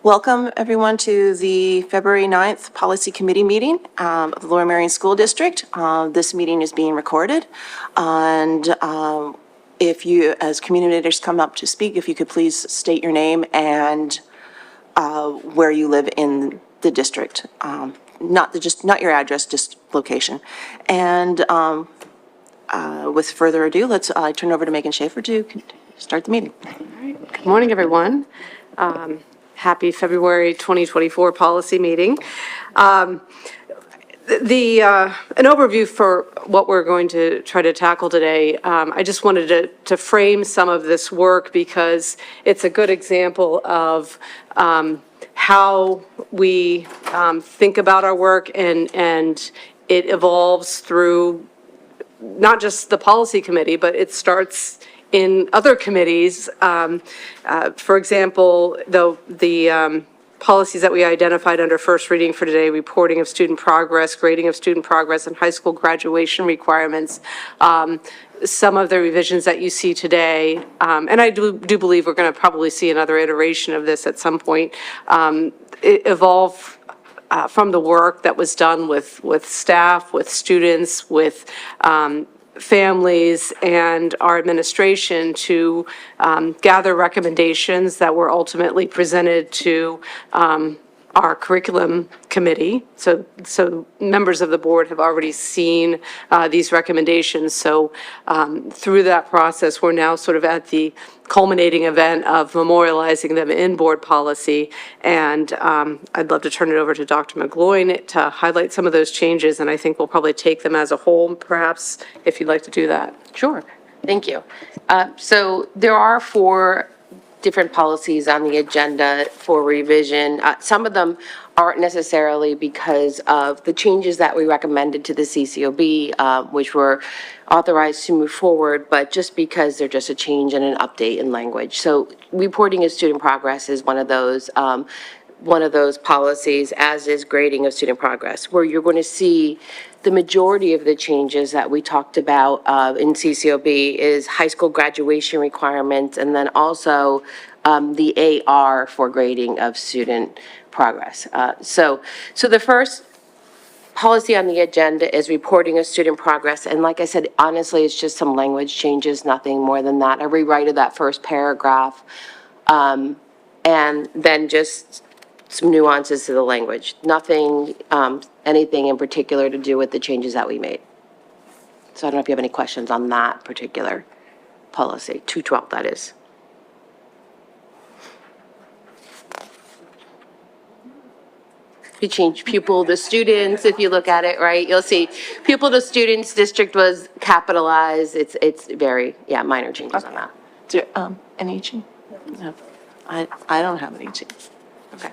Welcome, everyone, to the February 9th Policy Committee meeting of the Lower Merion School District. This meeting is being recorded, and if you, as community leaders, come up to speak, if you could please state your name and where you live in the district, not your address, just location. And with further ado, let's turn over to Megan Schaefer to start the meeting. Good morning, everyone. Happy February 2024 policy meeting. An overview for what we're going to try to tackle today. I just wanted to frame some of this work because it's a good example of how we think about our work, and it evolves through not just the policy committee, but it starts in other committees. For example, the policies that we identified under first reading for today, reporting of student progress, grading of student progress, and high school graduation requirements. Some of the revisions that you see today, and I do believe we're going to probably see another iteration of this at some point, evolve from the work that was done with staff, with students, with families and our administration to gather recommendations that were ultimately presented to our curriculum committee. So members of the board have already seen these recommendations. So through that process, we're now sort of at the culminating event of memorializing them in board policy. And I'd love to turn it over to Dr. McGloin to highlight some of those changes. And I think we'll probably take them as a whole, perhaps, if you'd like to do that. Sure. Thank you. So there are 4 different policies on the agenda for revision. Some of them aren't necessarily because of the changes that we recommended to the CCOB, which were authorized to move forward, but just because they're just a change and an update in language. So reporting of student progress is one of those policies, as is grading of student progress, where you're going to see the majority of the changes that we talked about in CCOB is high school graduation requirements, and then also the AR for grading of student progress. So the first policy on the agenda is reporting of student progress. And like I said, honestly, it's just some language changes, nothing more than that. A rewrite of that first paragraph, and then just some nuances to the language. Nothing, anything in particular to do with the changes that we made. So I don't know if you have any questions on that particular policy, 212 that is. We changed pupil to students. If you look at it, right, you'll see pupil to students district was capitalized. It's very, minor changes on that. Do any change? No, I don't have any change. Okay.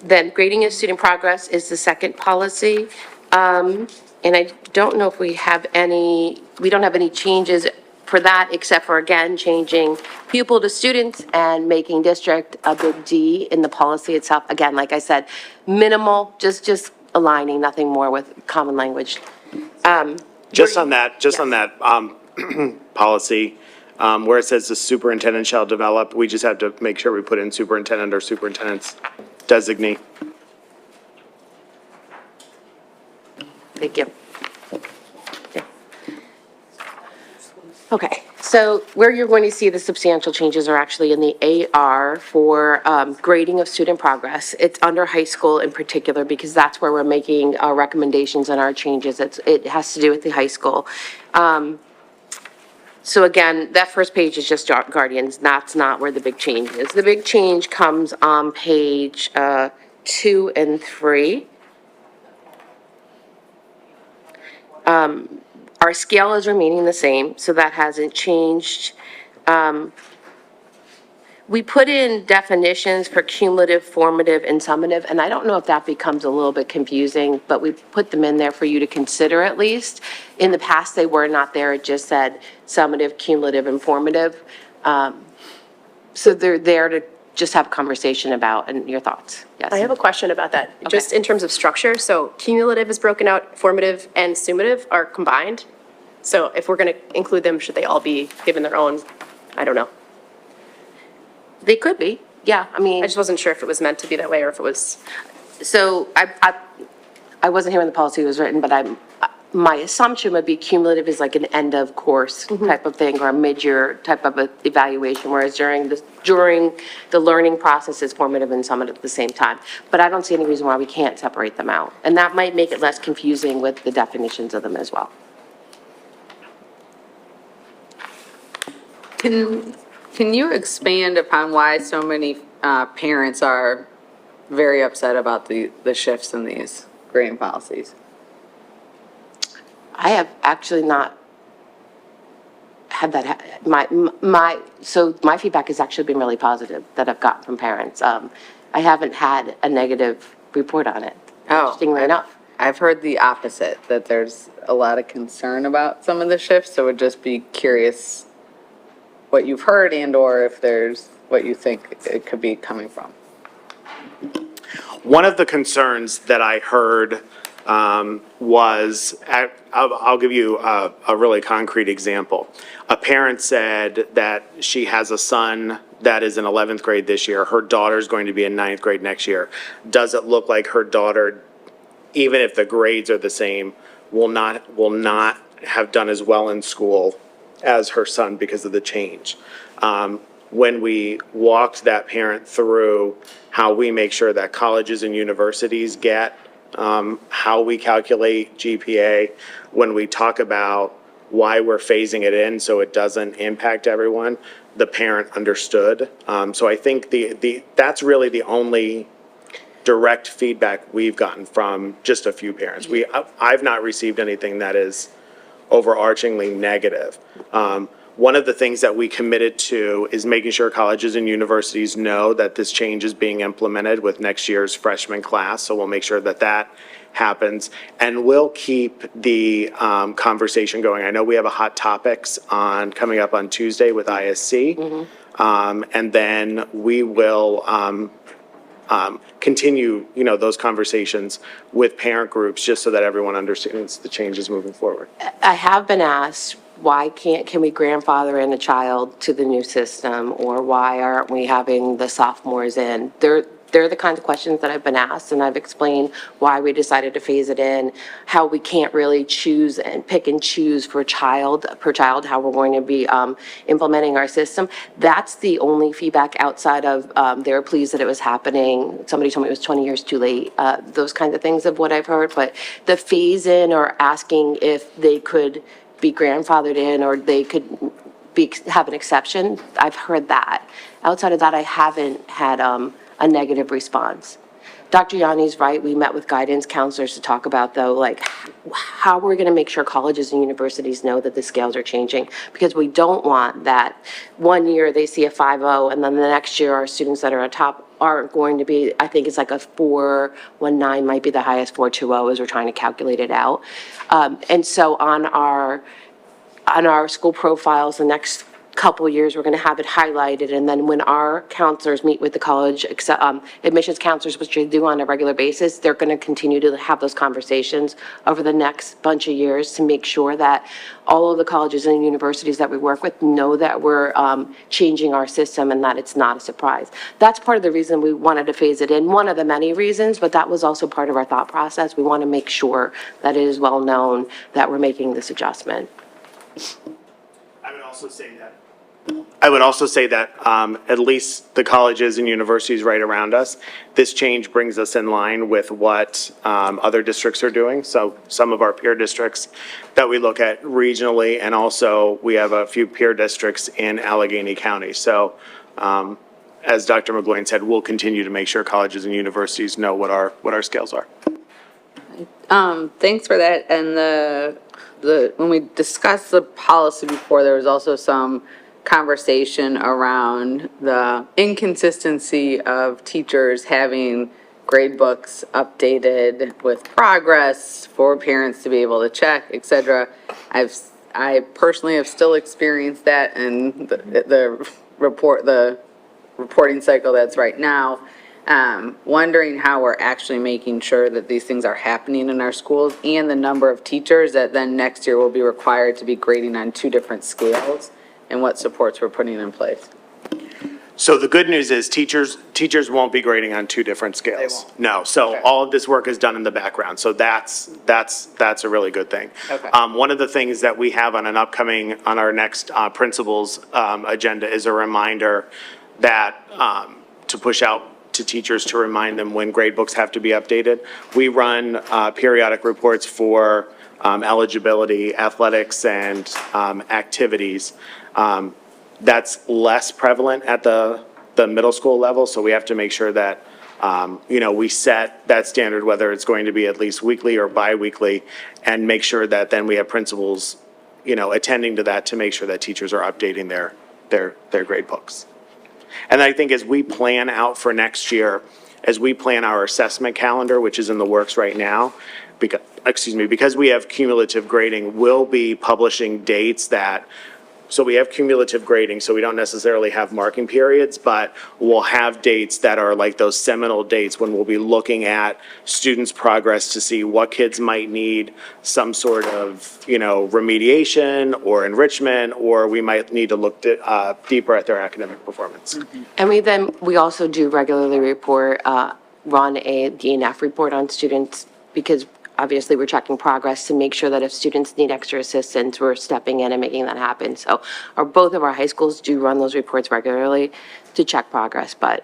Then grading of student progress is the second policy. And I don't know if we don't have any changes for that, except for, again, changing pupil to students and making district a big D in the policy itself. Again, like I said, minimal, just aligning, nothing more with common language. Just on that policy, where it says the superintendent shall develop, we just have to make sure we put in superintendent or superintendent's designee. Thank you. Okay, so where you're going to see the substantial changes are actually in the AR for grading of student progress. It's under high school in particular because that's where we're making our recommendations and our changes. It has to do with the high school. So again, that first page is just Guardians. That's not where the big change is. The big change comes on page 2 and 3. Our scale is remaining the same, so that hasn't changed. We put in definitions for cumulative, formative, and summative, and I don't know if that becomes a little bit confusing, but we put them in there for you to consider at least. In the past, they were not there. It just said summative, cumulative, and formative. So they're there to just have a conversation about, and your thoughts. Yes. I have a question about that. Okay. Just in terms of structure, so cumulative is broken out, formative and summative are combined. So if we're going to include them, should they all be given their own, I don't know. They could be. Yeah, I mean. I just wasn't sure if it was meant to be that way or if it was, So I wasn't here when the policy was written, but my assumption would be cumulative is like an end of course type of thing or a mid-year type of a evaluation, whereas during the learning process is formative and summative at the same time. But I don't see any reason why we can't separate them out. And that might make it less confusing with the definitions of them as well. Can you expand upon why so many parents are very upset about the shifts in these grading policies? I have actually not had that, so my feedback has actually been really positive that I've gotten from parents. I haven't had a negative report on it, interestingly enough. I've heard the opposite, that there's a lot of concern about some of the shifts, so would just be curious what you've heard and/or if there's what you think it could be coming from. One of the concerns that I heard was, I'll give you a really concrete example. A parent said that she has a son that is in 11th grade this year. Her daughter's going to be in 9th grade next year. Does it look like her daughter, even if the grades are the same, will not have done as well in school as her son because of the change? When we walked that parent through how we make sure that colleges and universities get how we calculate GPA, when we talk about why we're phasing it in so it doesn't impact everyone, the parent understood. So I think that's really the only direct feedback we've gotten from just a few parents. I've not received anything that is overarchingly negative. One of the things that we committed to is making sure colleges and universities know that this change is being implemented with next year's freshman class. So we'll make sure that that happens. And we'll keep the conversation going. I know we have a hot topics coming up on Tuesday with ISC. And then we will continue, those conversations with parent groups just so that everyone understands the changes moving forward. I have been asked, why can we grandfather in a child to the new system? Or why aren't we having the sophomores in? They're the kinds of questions that I've been asked, and I've explained why we decided to phase it in, how we can't really choose and pick and choose per child, how we're going to be implementing our system. That's the only feedback outside of they were pleased that it was happening. Somebody told me it was 20 years too late, those kinds of things of what I've heard. But the phase in or asking if they could be grandfathered in or they could have an exception, I've heard that. Outside of that, I haven't had a negative response. Dr. Yanni's right, we met with guidance counselors to talk about though, like how we're gonna make sure colleges and universities know that the scales are changing, because we don't want that one year they see a 5.0 and then the next year our students that are on top aren't going to be, I think it's like a 4.19 might be the highest, 4.20 as we're trying to calculate it out. And so on our school profiles, the next couple of years, we're going to have it highlighted. And then when our counselors meet with the college admissions counselors, which they do on a regular basis, they're going to continue to have those conversations over the next bunch of years to make sure that all of the colleges and universities that we work with know that we're changing our system and that it's not a surprise. That's part of the reason we wanted to phase it in, one of the many reasons, but that was also part of our thought process. We want to make sure that it is well known that we're making this adjustment. I would also say that at least the colleges and universities right around us, this change brings us in line with what other districts are doing. So some of our peer districts that we look at regionally, and also we have a few peer districts in Allegheny County. So as Dr. McGloin said, we'll continue to make sure colleges and universities know what our scales are. Thanks for that. And when we discussed the policy before, there was also some conversation around the inconsistency of teachers having grade books updated with progress for parents to be able to check, et cetera. I personally have still experienced that in the reporting cycle that's right now. Wondering how we're actually making sure that these things are happening in our schools and the number of teachers that then next year will be required to be grading on 2 different scales and what supports we're putting in place. So the good news is teachers won't be grading on two different scales. No, so all of this work is done in the background, so that's a really good thing. Okay. One of the things that we have on our next principals agenda is a reminder that, to push out to teachers to remind them when grade books have to be updated. We run periodic reports for eligibility, athletics, and activities. That's less prevalent at the middle school level, so we have to make sure that, we set that standard, whether it's going to be at least weekly or bi-weekly, and make sure that then we have principals, attending to that to make sure that teachers are updating their grade books. And I think as we plan out for next year, as we plan our assessment calendar, which is in the works right now, because we have cumulative grading, we'll be publishing dates that, so we have cumulative grading, so we don't necessarily have marking periods, but we'll have dates that are like those seminal dates when we'll be looking at students' progress to see what kids might need some sort of, remediation or enrichment, or we might need to look deeper at their academic performance. And we also do regularly run a DNF report on students, because obviously we're checking progress to make sure that if students need extra assistance, we're stepping in and making that happen. So both of our high schools do run those reports regularly to check progress, but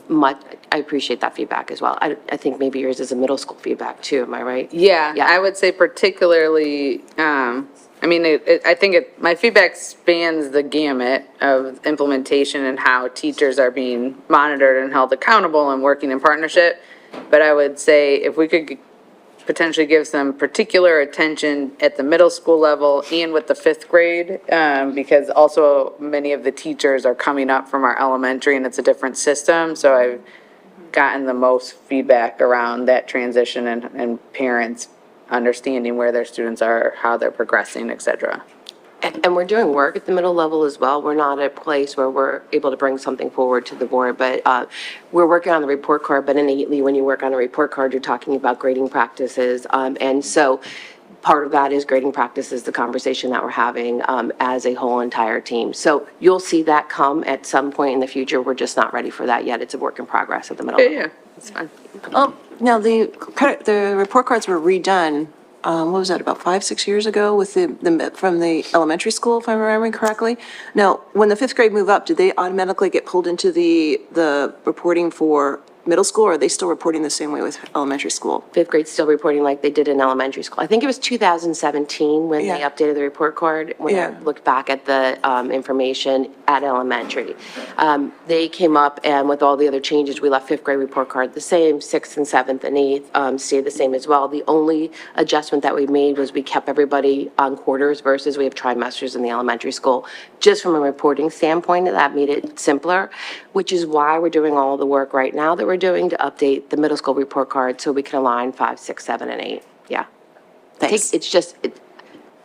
I appreciate that feedback as well. I think maybe yours is a middle school feedback too, am I right? Yeah, Yeah. I would say particularly, I think my feedback spans the gamut of implementation and how teachers are being monitored and held accountable and working in partnership. But I would say if we could potentially give some particular attention at the middle school level and with the fifth grade, because also many of the teachers are coming up from our elementary and it's a different system. So I've gotten the most feedback around that transition and parents understanding where their students are, how they're progressing, et cetera. And we're doing work at the middle level as well. We're not at a place where we're able to bring something forward to the board, but we're working on the report card. But innately, when you work on a report card, you're talking about grading practices. And so part of that is grading practices, the conversation that we're having as a whole entire team. So you'll see that come at some point in the future. We're just not ready for that yet. It's a work in progress at the middle level. Yeah, that's fine. Now, the report cards were redone, what was that, about 5-6 years ago with from the elementary school, if I'm remembering correctly? Now, when the fifth grade move up, did they automatically get pulled into the reporting for middle school, or are they still reporting the same way with elementary school? Fifth grade still reporting like they did in elementary school. I think it was 2017 when they Yeah. updated the report card, when Yeah. I looked back at the information at elementary. They came up, and with all the other changes, we left fifth grade report card the same, sixth and seventh and eighth stayed the same as well. The only adjustment that we made was we kept everybody on quarters versus we have trimesters in the elementary school. Just from a reporting standpoint, that made it simpler, which is why we're doing all the work right now that we're doing to update the middle school report card so we can align 5, 6, 7, and 8. Yeah. Thanks. It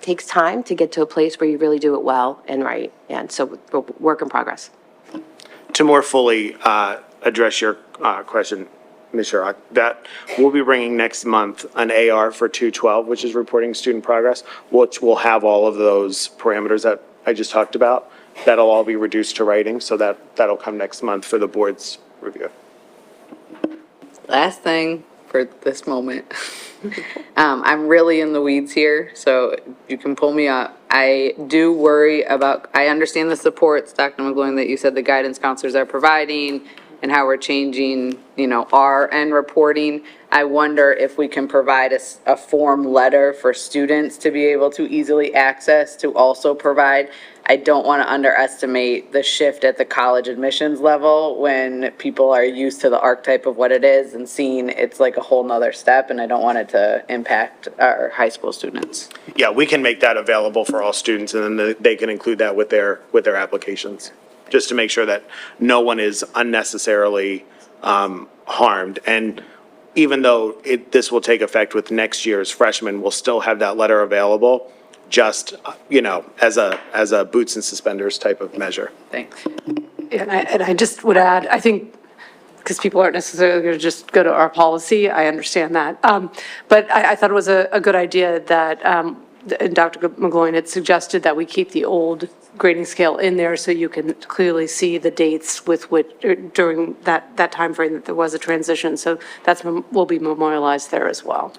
takes time to get to a place where you really do it well and right. And so we're work in progress. To more fully address your question, Ms. Sherrock, that we'll be bringing next month an AR for 212, which is reporting student progress, which will have all of those parameters that I just talked about. That'll all be reduced to writing, so that'll come next month for the board's review. Last thing for this moment. I'm really in the weeds here, so you can pull me up. I do worry I understand the supports, Dr. McGloin, that you said the guidance counselors are providing and how we're changing, our end reporting. I wonder if we can provide a form letter for students to be able to easily access to also provide. I don't want to underestimate the shift at the college admissions level when people are used to the archetype of what it is and seeing it's like a whole nother step, and I don't want it to impact our high school students. Yeah, we can make that available for all students, and then they can include that with their applications, just to make sure that no one is unnecessarily harmed. And even though this will take effect with next year's freshmen, we'll still have that letter available, just, as a boots and suspenders type of measure. Thanks. And I just would add, I think, because people aren't necessarily going to just go to our policy, I understand that. But I thought it was a good idea that and Dr. McGloin had suggested that we keep the old grading scale in there so you can clearly see the dates with which, during that timeframe that there was a transition. So that's, will be memorialized there as well.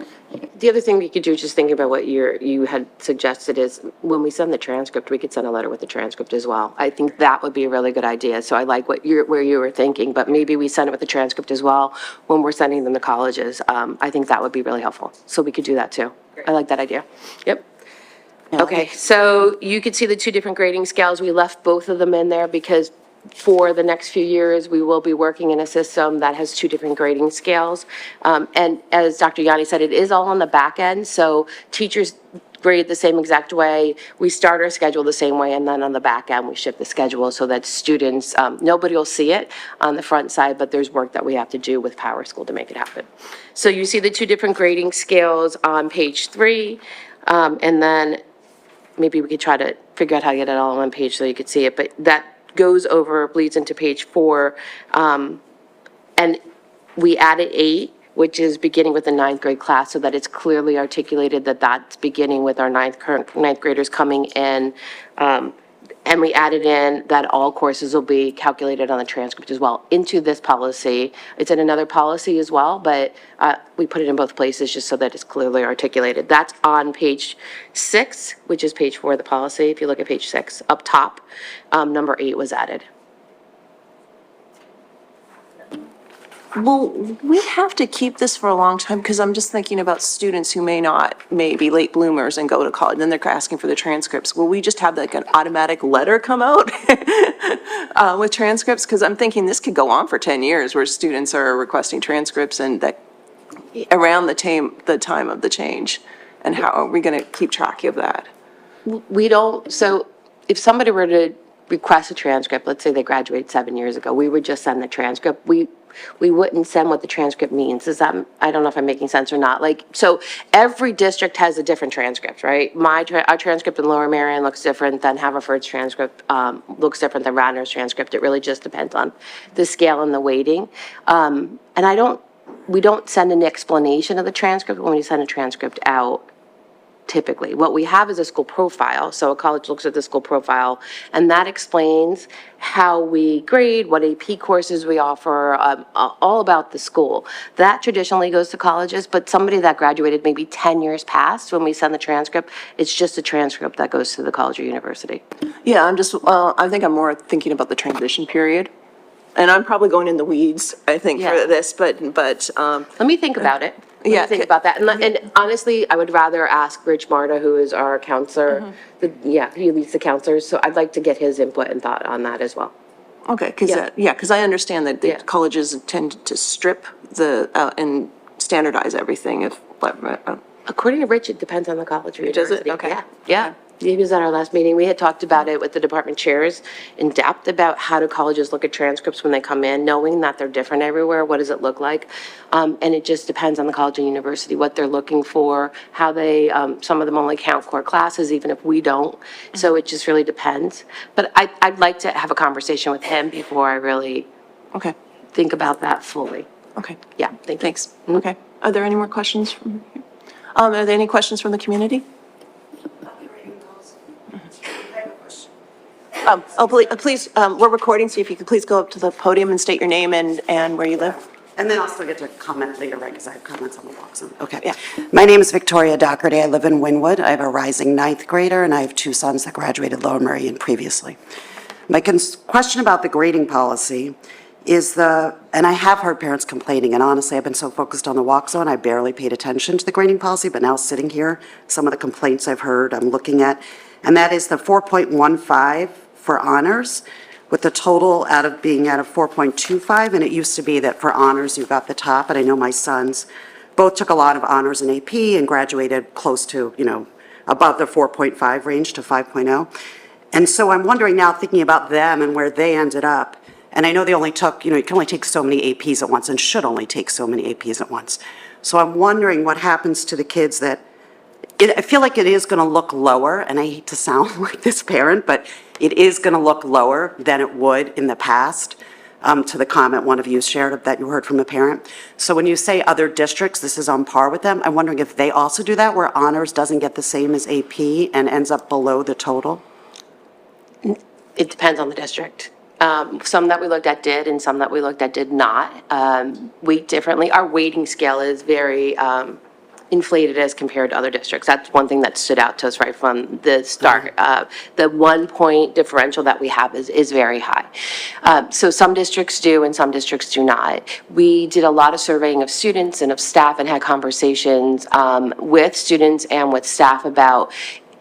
The other thing we could do, just thinking about what you had suggested, is when we send the transcript, we could send a letter with the transcript as well. I think that would be a really good idea. So I like where you were thinking, but maybe we send it with the transcript as well when we're sending them to colleges. I think that would be really helpful. So we could do that too. I like that idea. Yep. Okay, so you could see the two different grading scales. We left both of them in there because for the next few years, we will be working in a system that has two different grading scales. And as Dr. Yanni said, it is all on the back end, so teachers grade the same exact way. We start our schedule the same way, and then on the back end, we shift the schedule so that students, nobody will see it on the front side, but there's work that we have to do with Power School to make it happen. So you see the two different grading scales on page 3, and then maybe we could try to figure out how to get it all on one page so you could see it, but that goes over, bleeds into page 4. And we added 8, which is beginning with the 9th grade class, so that it's clearly articulated that that's beginning with our current ninth graders coming in. And we added in that all courses will be calculated on the transcript as well into this policy. It's in another policy as well, but we put it in both places just so that it's clearly articulated. That's on page 6, which is page 4 of the policy. If you look at page 6, up top, number 8 was added. Well, we have to keep this for a long time, because I'm just thinking about students who may be late bloomers and go to college, and then they're asking for the transcripts. Will we just have like an automatic letter come out with transcripts? Because I'm thinking this could go on for 10 years, where students are requesting transcripts and that around the time of the change. And how are we going to keep track of that? We don't, so if somebody were to request a transcript, let's say they graduated 7 years ago, we would just send the transcript. We wouldn't send what the transcript means. Is that, I don't know if I'm making sense or not. Like, so every district has a different transcript, right? Our transcript in Lower Merion looks different than Haverford's transcript, looks different than Radnor's transcript. It really just depends on the scale and the weighting. And we don't send an explanation of the transcript when we send a transcript out. Typically, what we have is a school profile. So a college looks at the school profile, and that explains how we grade, what AP courses we offer, all about the school. That traditionally goes to colleges, but somebody that graduated maybe 10 years past, when we send the transcript, it's just a transcript that goes to the college or university. Yeah, I think I'm more thinking about the transition period. And I'm probably going in the weeds, I think, for Yeah. this, but. Let me think about it. Let me Yeah, think about that. And honestly, I would rather ask Rich Marta, who is our counselor. He leads the counselors, so I'd like to get his input and thought on that as well. Okay, Yeah. because I understand that the Yeah. colleges tend to strip and standardize everything According to Rich, it depends on the college or Does it? university. Okay. Yeah. He was at our last meeting. We had talked about it with the department chairs in depth about how do colleges look at transcripts when they come in, knowing that they're different everywhere. What does it look like? And it just depends on the college and university, what they're looking for, how they, some of them only count core classes, even if we don't. So it just really depends. But I'd like to have a conversation with him before I really Okay, think about that fully. okay. Yeah, thank you. Thanks. Okay. Are there any more questions from here? Are there any questions from the community? Please, we're recording, so if you could please go up to the podium and state your name and where you live. And then I'll still get to comment later, right, because I have comments on the walk zone. Okay. Yeah. My name is Victoria Doherty. I live in Wynwood. I have a rising 9th grader, and I have 2 sons that graduated Lower Merion previously. My question about the grading policy is and I have heard parents complaining, and honestly, I've been so focused on the walk zone, I barely paid attention to the grading policy, but now sitting here, some of the complaints I've heard, I'm looking at, and that is the 4.15 for honors, with the total being out of 4.25, and it used to be that for honors, you got the top, and I know my sons both took a lot of honors in AP and graduated close to, above the 4.5 range to 5.0. And so I'm wondering now, thinking about them and where they ended up, and I know they only took, you can only take so many APs at once and should only take so many APs at once. So I'm wondering what happens to the kids that, I feel like it is going to look lower, and I hate to sound like this parent, but it is going to look lower than it would in the past. to the comment one of you shared that you heard from a parent. So when you say other districts, this is on par with them, I'm wondering if they also do that, where honors doesn't get the same as AP and ends up below the total? It depends on the district. Some that we looked at did, and some that we looked at did not. Weight differently. Our weighting scale is very inflated as compared to other districts. That's one thing that stood out to us right from the start. The 1 point differential that we have is very high. So some districts do and some districts do not. We did a lot of surveying of students and of staff and had conversations with students and with staff about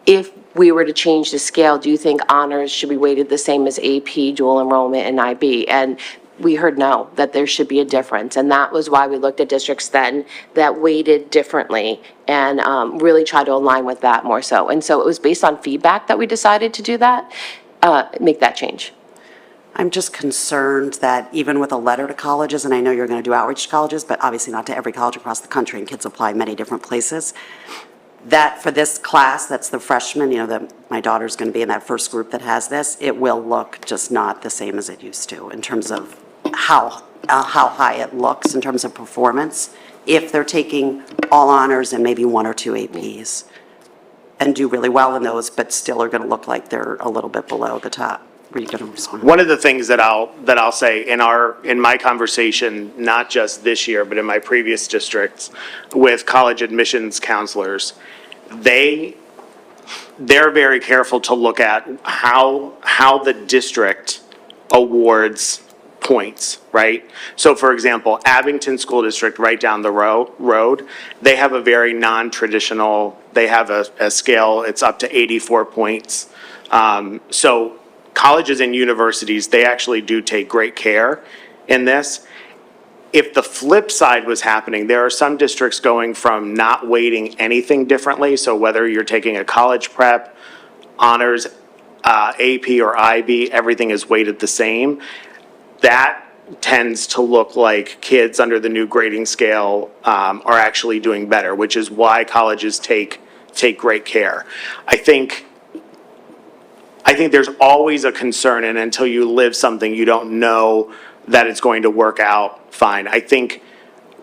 if we were to change the scale, do you think honors should be weighted the same as AP, dual enrollment, and IB? And we heard no, that there should be a difference. And that was why we looked at districts then that weighted differently and really tried to align with that more so. And so it was based on feedback that we decided to do that, make that change. I'm just concerned that even with a letter to colleges, and I know you're going to do outreach to colleges, but obviously not to every college across the country, and kids apply many different places, that for this class, that's the freshman, that my daughter's going to be in that first group that has this, it will look just not the same as it used to in terms of how high it looks in terms of performance, if they're taking all honors and maybe 1 or 2 APs and do really well in those, but still are going to look like they're a little bit below the top. Are you going to respond? One of the things that I'll say in my conversation, not just this year, but in my previous districts with college admissions counselors, they're very careful to look at how the district awards points, right? So for example, Abington School District right down the road, they have a very non-traditional, they have a scale, it's up to 84 points. So colleges and universities, they actually do take great care in this. If the flip side was happening, there are some districts going from not weighting anything differently, so whether you're taking a college prep, honors, AP or IB, everything is weighted the same. That tends to look like kids under the new grading scale are actually doing better, which is why colleges take great care. I think there's always a concern, and until you live something, you don't know that it's going to work out fine. I think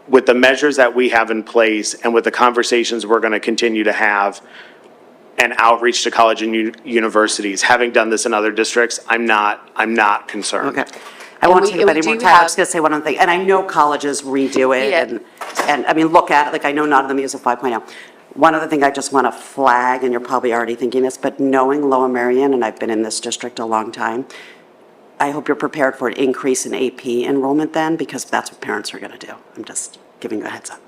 with the measures that we have in place and with the conversations we're going to continue to have and outreach to college and universities, having done this in other districts, I'm not concerned. Okay. I won't we- take up and we any more do time. I have- was going to say one other thing, and I know colleges redo it, Yeah. and I mean, look at it, like I know none of them use a 5.0. One other thing I just want to flag, and you're probably already thinking this, but knowing Lower Merion, and I've been in this district a long time, I hope you're prepared for an increase in AP enrollment then, because that's what parents are going to do. I'm just giving you a heads up.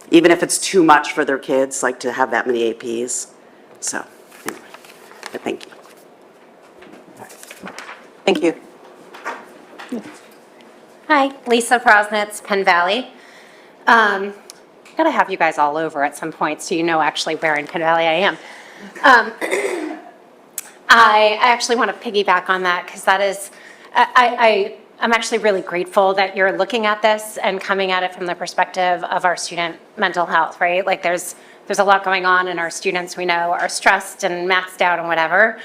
Even if it's too much for their kids, like to have that many APs. So, anyway, but thank you. Thank you. Hi, Lisa Prosnitz, Penn Valley. Gotta have you guys all over at some point so you know actually where in Penn Valley I am. I actually want to piggyback on that because that is, I'm actually really grateful that you're looking at this and coming at it from the perspective of our student mental health, right? Like there's a lot going on and our students we know are stressed and maxed out and whatever.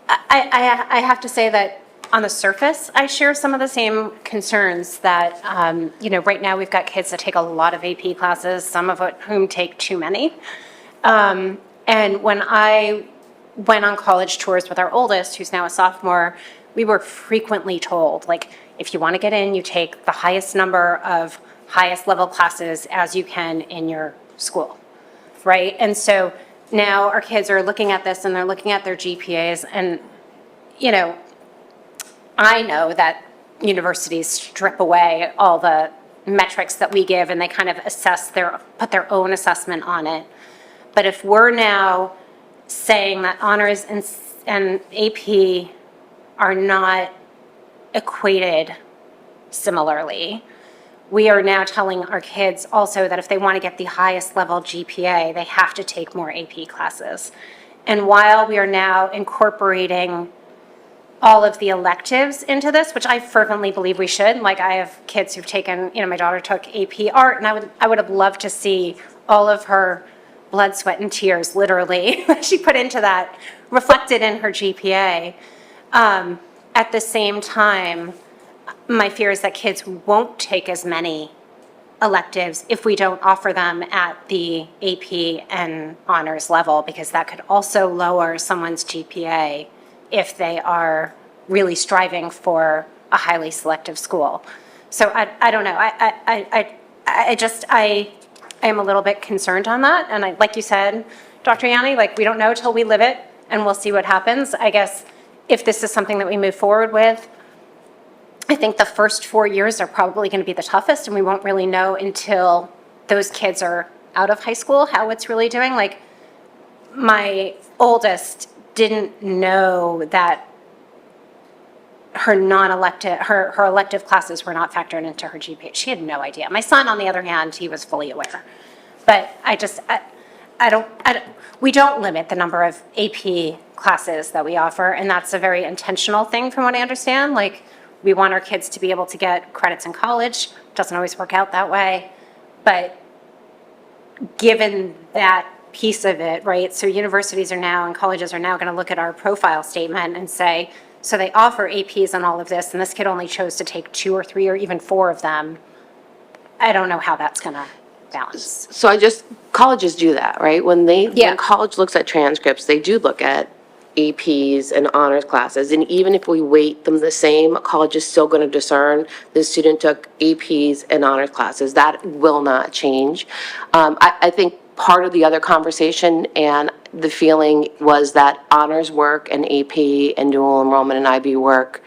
I have to say that on the surface, I share some of the same concerns that, right now we've got kids that take a lot of AP classes, some of whom take too many. And when I went on college tours with our oldest, who's now a sophomore, we were frequently told, like, if you want to get in, you take the highest number of highest level classes as you can in your school, right? And so now our kids are looking at this and they're looking at their GPAs and, I know that universities strip away all the metrics that we give and they kind of put their own assessment on it. But if we're now saying that honors and AP are not equated similarly, we are now telling our kids also that if they want to get the highest level GPA, they have to take more AP classes. And while we are now incorporating all of the electives into this, which I fervently believe we should. Like I have kids who've taken, my daughter took AP art, and I would have loved to see all of her blood, sweat, and tears, literally, that she put into that, reflected in her GPA. At the same time, my fear is that kids won't take as many electives if we don't offer them at the AP and honors level, because that could also lower someone's GPA if they are really striving for a highly selective school. So I don't know. I am a little bit concerned on that. And like you said, Dr. Yanni, like, we don't know till we live it, and we'll see what happens. I guess if this is something that we move forward with, I think the first 4 years are probably going to be the toughest, and we won't really know until those kids are out of high school how it's really doing. Like, my oldest didn't know that her her elective classes were not factored into her GPA. She had no idea. My son, on the other hand, he was fully aware. But we don't limit the number of AP classes that we offer, and that's a very intentional thing from what I understand. Like, we want our kids to be able to get credits in college. Doesn't always work out that way. But given that piece of it, right, so universities are now and colleges are now going to look at our profile statement and say, so they offer APs and all of this, and this kid only chose to take 2 or 3 or even 4 of them. I don't know how that's going to balance. So colleges do that, right? When college looks at transcripts, they do look at APs and honors classes. And even if we weight them the same, college is still going to discern the student took APs and honors classes. That will not change. I think part of the other conversation and the feeling was that honors work and AP and dual enrollment and IB work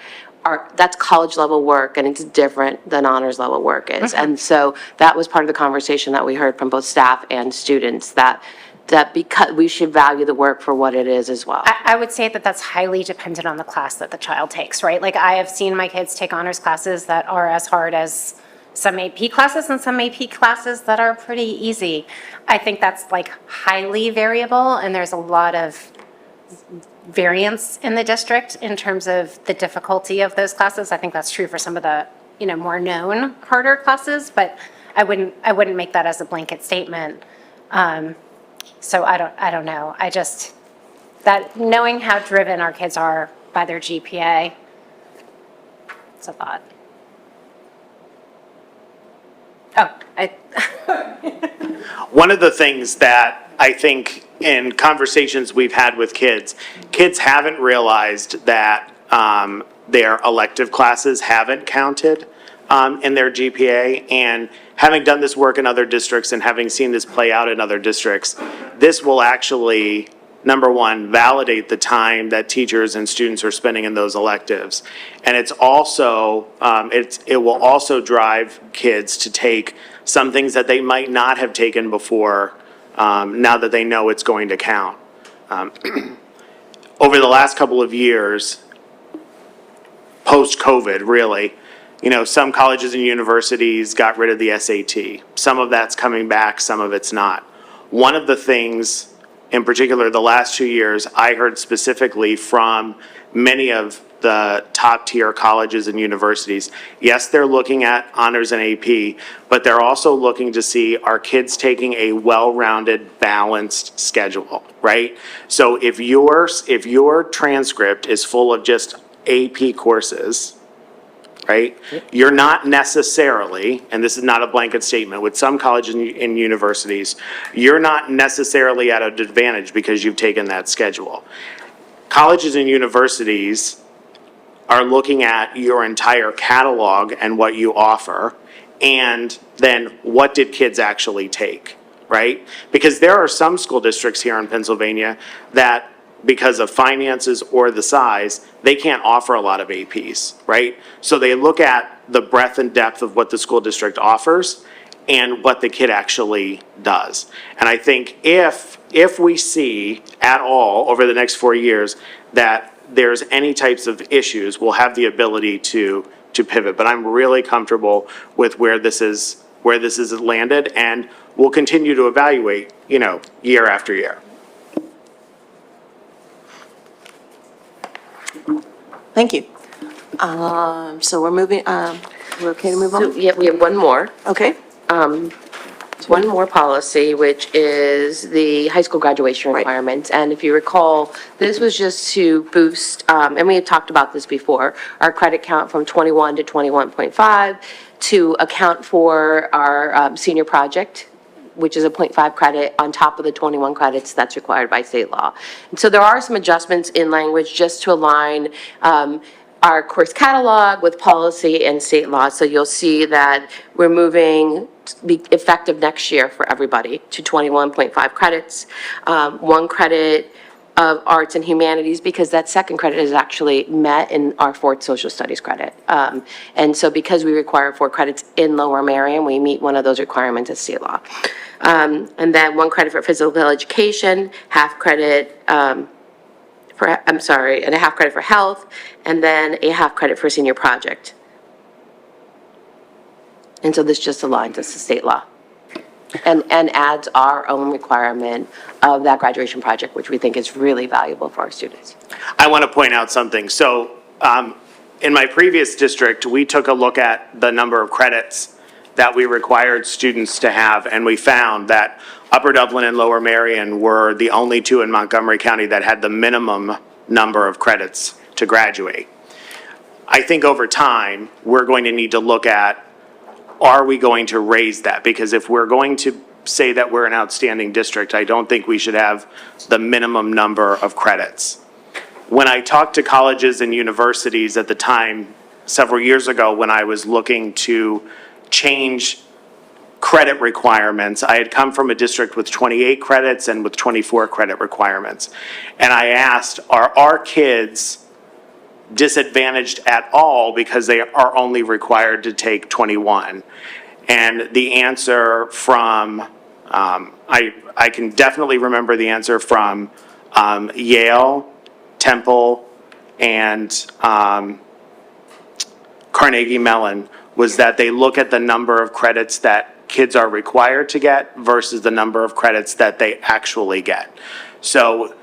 that's college level work, and it's different than honors level work is. And so that was part of the conversation that we heard from both staff and students, that because we should value the work for what it is as well. I would say that that's highly dependent on the class that the child takes, right? Like, I have seen my kids take honors classes that are as hard as some AP classes and some AP classes that are pretty easy. I think that's like highly variable, and there's a lot of variance in the district in terms of the difficulty of those classes. I think that's true for some of the, more known harder classes, but I wouldn't make that as a blanket statement. So I don't know. That knowing how driven our kids are by their GPA, it's a thought. One of the things that I think in conversations we've had with kids haven't realized that their elective classes haven't counted in their GPA. And having done this work in other districts and having seen this play out in other districts, this will actually, number one, validate the time that teachers and students are spending in those electives. And it's also, it will also drive kids to take some things that they might not have taken before, now that they know it's going to count. Over the last couple of years, post-COVID, really, some colleges and universities got rid of the SAT. Some of that's coming back, some of it's not. One of the things, in particular, the last 2 years, I heard specifically from many of the top-tier colleges and universities, yes, they're looking at honors and AP, but they're also looking to see, are kids taking a well-rounded, balanced schedule, right? So if your transcript is full of just AP courses, right? You're not necessarily, and this is not a blanket statement, with some colleges and universities, you're not necessarily at an advantage because you've taken that schedule. Colleges and universities are looking at your entire catalog and what you offer, and then what did kids actually take, right? Because there are some school districts here in Pennsylvania that, because of finances or the size, they can't offer a lot of APs, right? So they look at the breadth and depth of what the school district offers and what the kid actually does. And I think if we see at all over the next 4 years that there's any types of issues, we'll have the ability to pivot. But I'm really comfortable with where this is landed, and we'll continue to evaluate, year after year. Thank you. So we're moving, we're okay to move So, on? yeah, we have one more. Okay. there's one more policy, which is the high school graduation requirements. And if you recall, this was just to boost, and we had talked about this before, our credit count from 21 to 21.5 to account for our senior project, which is a 0.5 credit on top of the 21 credits that's required by state law. And so there are some adjustments in language just to align our course catalog with policy and state law. So you'll see that we're moving, be effective next year for everybody, to 21.5 credits, 1 credit of arts and humanities, because that second credit is actually met in our 4th social studies credit. And so because we require 4 credits in Lower Merion, we meet one of those requirements of state law. And then 1 credit for physical education, half credit, and a half credit for health, and then a half credit for senior project. And so this just aligns us to state law. And adds our own requirement of that graduation project, which we think is really valuable for our students. I want to point out something. So in my previous district, we took a look at the number of credits that we required students to have, and we found that Upper Dublin and Lower Merion were the only 2 in Montgomery County that had the minimum number of credits to graduate. I think over time, we're going to need to look at, are we going to raise that? Because if we're going to say that we're an outstanding district, I don't think we should have the minimum number of credits. When I talked to colleges and universities at the time, several years ago, when I was looking to change credit requirements, I had come from a district with 28 credits and with 24 credit requirements. And I asked, are our kids disadvantaged at all because they are only required to take 21? And the answer from, I can definitely remember the answer from Yale, Temple, and Carnegie Mellon was that they look at the number of credits that kids are required to get versus the number of credits that they actually get. So,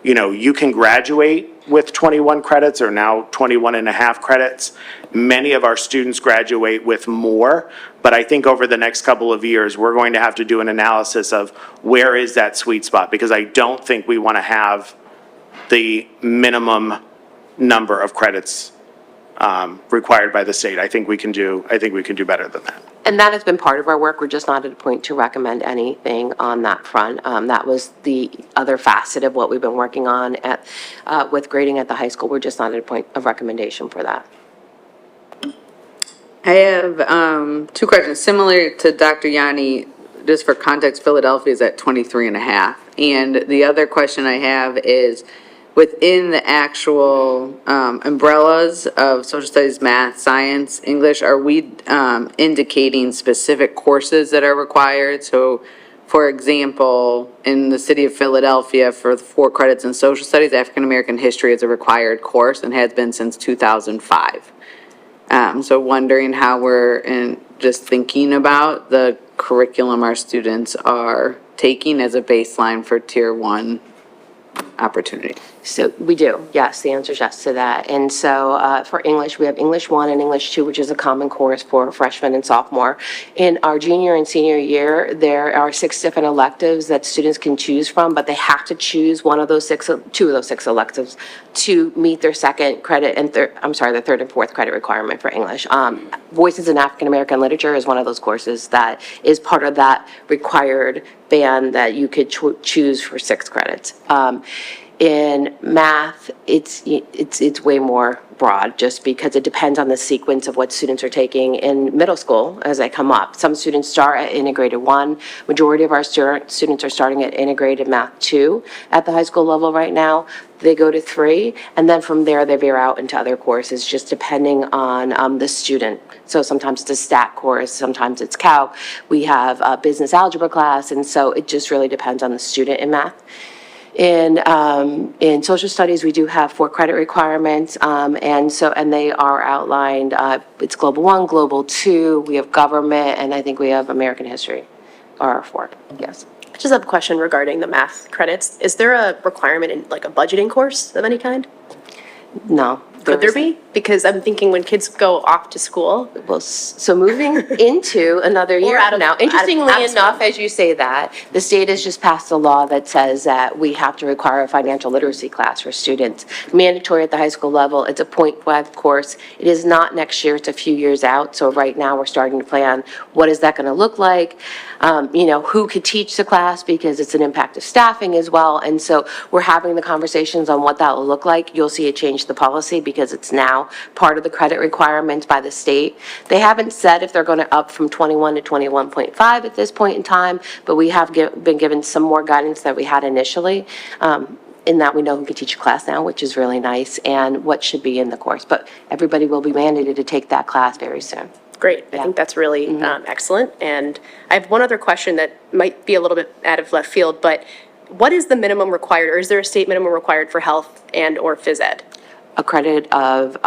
you can graduate with 21 credits or now 21 and a half credits. Many of our students graduate with more, but I think over the next couple of years, we're going to have to do an analysis of where is that sweet spot, because I don't think we want to have the minimum number of credits required by the state. I think we can do better than that. And that has been part of our work. We're just not at a point to recommend anything on that front. That was the other facet of what we've been working on with grading at the high school. We're just not at a point of recommendation for that. I have 2 questions, similar to Dr. Yanni, just for context, Philadelphia is at 23 and a half. And the other question I have is, within the actual umbrellas of social studies, math, science, English, are we indicating specific courses that are required? So, for example, in the city of Philadelphia, for 4 credits in social studies, African American history is a required course and has been since 2005. So wondering how we're just thinking about the curriculum our students are taking as a baseline for Tier 1 opportunity. So we do, yes, the answer is yes to that. And so for English, we have English 1 and English 2, which is a common course for freshmen and sophomore. In our junior and senior year, there are 6 different electives that students can choose from, but they have to choose 2 of those 6 electives to meet their second credit and their third and fourth credit requirement for English. Voices in African American Literature is one of those courses that is part of that required band that you could choose for 6 credits. In math, it's way more broad, just because it depends on the sequence of what students are taking in middle school as they come up. Some students start at integrated 1. Majority of our students are starting at integrated math 2 at the high school level right now. They go to 3, and then from there they veer out into other courses, just depending on the student. So sometimes it's a stat course, sometimes it's calc. We have a business algebra class, and so it just really depends on the student in math. In social studies, we do have 4 credit requirements, and they are outlined. It's Global 1, Global 2, we have government, and I think we have American history are 4, yes. I just have a question regarding the math credits. Is there a requirement in like a budgeting course of any kind? No. Could there be? Because I'm thinking when kids go off to school, Well, so moving into another year out of- now, out of- interestingly out of school. enough, as you say that, the state has just passed a law that says that we have to require a financial literacy class for students. Mandatory at the high school level. It's a .5 course. It is not next year, it's a few years out. So right now, we're starting to plan, what is that going to look like? Who could teach the class, because it's an impact of staffing as well. And so we're having the conversations on what that will look like. You'll see a change to the policy because it's now part of the credit requirements by the state. They haven't said if they're going to up from 21 to 21.5 at this point in time, but we have been given some more guidance than we had initially, in that we know who can teach a class now, which is really nice, and what should be in the course. But everybody will be mandated to take that class very soon. great. I think that's really excellent. And I have one other question that might be a little bit out of left field, but what is the minimum required, or is there a state minimum required for health and/or phys ed? A credit of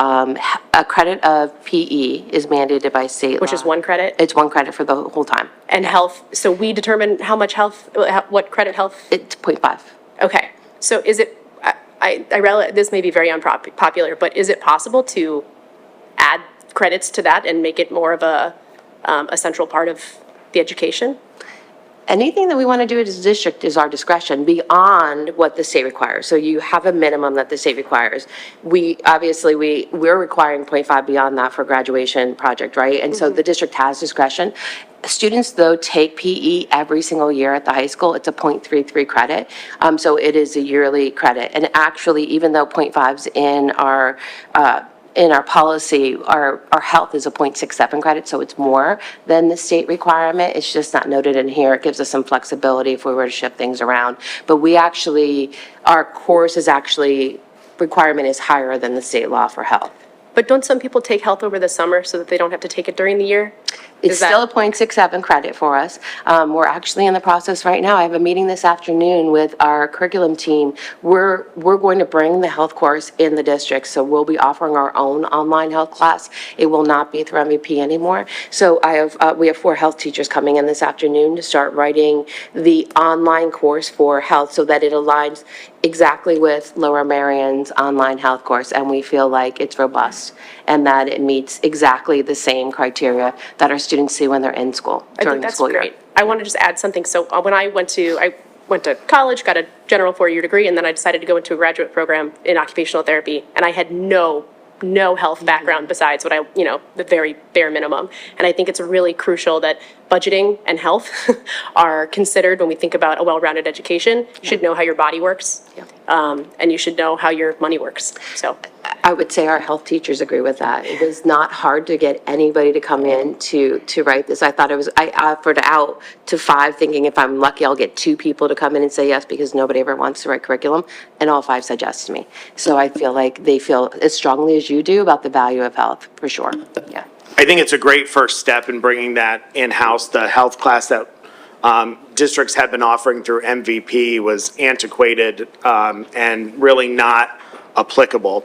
PE is mandated by state law. Which is one credit? It's one credit for the whole time. And health, so we determine how much health, what credit health? It's .5. Okay, so is it, I realize this may be very unpopular, but is it possible to add credits to that and make it more of a central part of the education? Anything that we want to do as a district is our discretion beyond what the state requires. So you have a minimum that the state requires. We're requiring .5 beyond that for graduation project, right? And so the district has discretion. Students, though, take PE every single year at the high school. It's a .33 credit. So it is a yearly credit. And actually, even though .5's in our policy, our health is a .67 credit, so it's more than the state requirement. It's just not noted in here. It gives us some flexibility if we were to shift things around. But our course is actually, requirement is higher than the state law for health. But don't some people take health over the summer so that they don't have to take it during the year? It's Is that- still a .67 credit for us. We're actually in the process right now. I have a meeting this afternoon with our curriculum team. We're going to bring the health course in the district, so we'll be offering our own online health class. It will not be through MVP anymore. So we have 4 health teachers coming in this afternoon to start writing the online course for health so that it aligns exactly with Lower Merion's online health course, and we feel like it's robust and that it meets exactly the same criteria that our students see when they're in school I during think the that's school year. great. I want to just add something. So when I went to college, got a general 4-year degree, and then I decided to go into a graduate program in occupational therapy, and I had no health background besides what the very bare minimum. And I think it's really crucial that budgeting and health are considered when we think about a well-rounded education. You should know how your body works, and you should know how your money works. So I would say our health teachers agree with that. It was not hard to get anybody to come in to write this. I offered out to 5, thinking if I'm lucky, I'll get 2 people to come in and say yes, because nobody ever wants to write curriculum, and all 5 said yes to me. So I feel like they feel as strongly as you do about the value of health, for sure. Yeah. I think it's a great first step in bringing that in-house. The health class that districts have been offering through MVP was antiquated and really not applicable.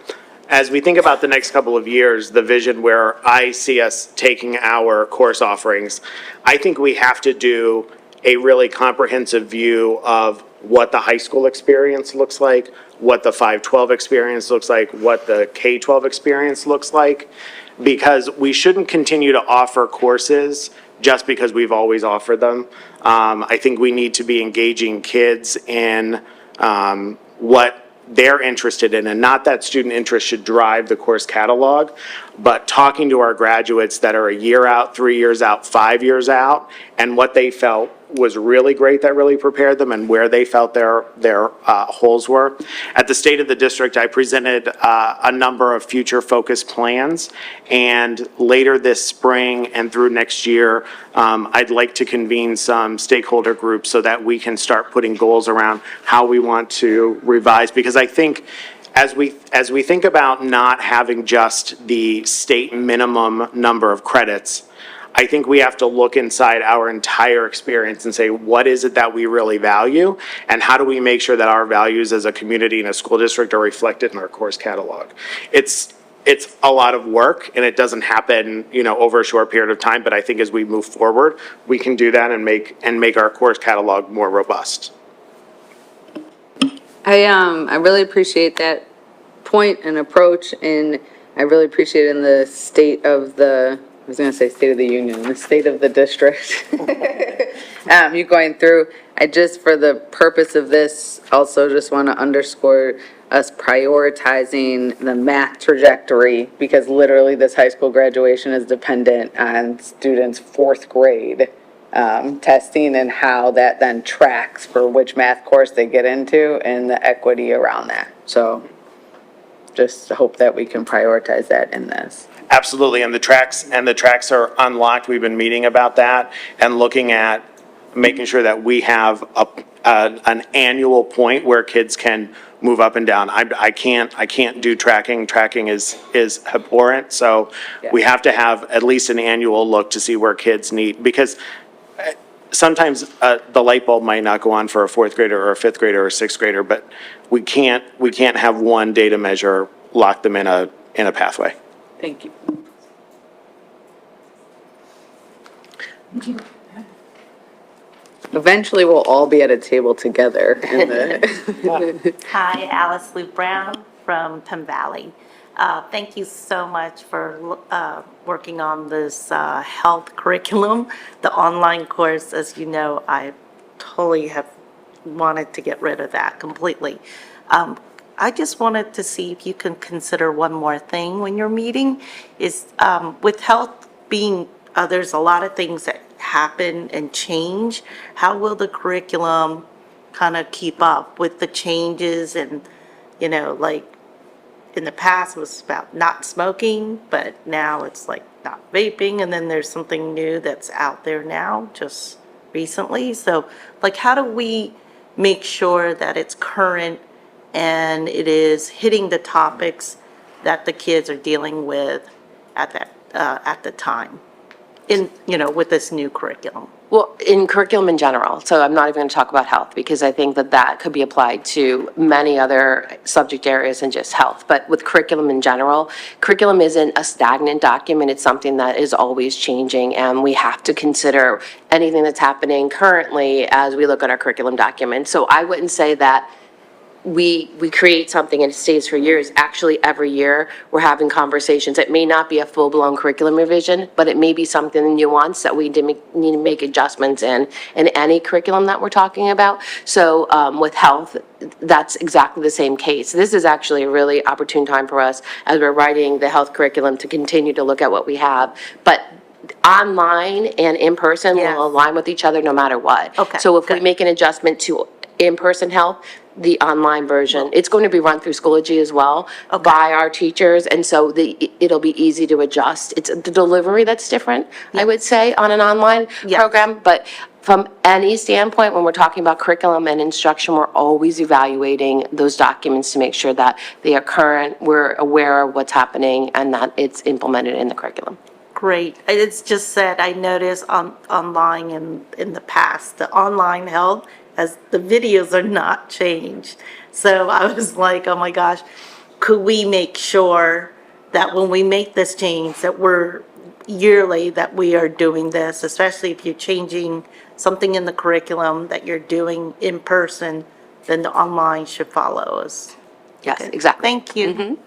As we think about the next couple of years, the vision where I see us taking our course offerings, I think we have to do a really comprehensive view of what the high school experience looks like, what the 512 experience looks like, what the K-12 experience looks like, because we shouldn't continue to offer courses just because we've always offered them. I think we need to be engaging kids in what they're interested in, and not that student interest should drive the course catalog, but talking to our graduates that are a year out, 3 years out, 5 years out, and what they felt was really great that really prepared them and where they felt their holes were. At the State of the District, I presented a number of future focused plans, and later this spring and through next year, I'd like to convene some stakeholder groups so that we can start putting goals around how we want to revise, because I think as we think about not having just the state minimum number of credits, I think we have to look inside our entire experience and say, what is it that we really value? And how do we make sure that our values as a community and a school district are reflected in our course catalog? It's a lot of work, and it doesn't happen, over a short period of time, but I think as we move forward, we can do that and make our course catalog more robust. I really appreciate that point and approach, and I really appreciate in the state of the, I was gonna say state of the union, the state of the district. You going through, I just, for the purpose of this, also just want to underscore us prioritizing the math trajectory, because literally this high school graduation is dependent on students' fourth grade testing and how that then tracks for which math course they get into and the equity around that. So just hope that we can prioritize that in this. Absolutely, and the tracks are unlocked. We've been meeting about that and looking at making sure that we have an annual point where kids can move up and down. I can't do tracking. Tracking is abhorrent, so we have to have at least an annual look to see where kids need, because sometimes the light bulb might not go on for a fourth grader or a fifth grader or a sixth grader, but we can't have one data measure lock them in a pathway. Thank you. Eventually, we'll all be at a table together in the. Hi, Alice Lou Brown from Penn Valley. Thank you so much for working on this health curriculum. The online course, as you know, I totally have wanted to get rid of that completely. I just wanted to see if you can consider one more thing when you're meeting, is with health being, there's a lot of things that happen and change. How will the curriculum kind of keep up with the changes? And, you know, like in the past it was about not smoking, but now it's like not vaping. And then there's something new that's out there now just recently. So like, how do we make sure that it's current and it is hitting the topics that the kids are dealing with at the time in, you know, with this new curriculum? Well, in curriculum in general, so I'm not even going to talk about health, because I think that could be applied to many other subject areas than just health. But with curriculum in general, curriculum isn't a stagnant document. It's something that is always changing, and we have to consider anything that's happening currently as we look at our curriculum document. So I wouldn't say that we create something and it stays for years. Actually, every year, we're having conversations. It may not be a full-blown curriculum revision, but it may be something nuanced that we need to make adjustments in any curriculum that we're talking about. So with health, that's exactly the same case. This is actually a really opportune time for us as we're writing the health curriculum to continue to look at what we have. But online and in person Yes. will align with each other no matter what. Okay, So if we good. make an adjustment to in-person health, the online version, it's going to be run through Schoology as well by our teachers, and so it'll be easy to adjust. It's the delivery that's different, I would say, on an online Yes. program, but from any standpoint, when we're talking about curriculum and instruction, we're always evaluating those documents to make sure that they are current, we're aware of what's happening, and that it's implemented in the curriculum. Great. It's just that I noticed online in the past, the online health, as the videos are not changed. So I was like, oh my gosh, could we make sure that when we make this change, that we're yearly, that we are doing this, especially if you're changing something in the curriculum that you're doing in person, then the online should follow us. Yes, Okay. exactly. Thank you.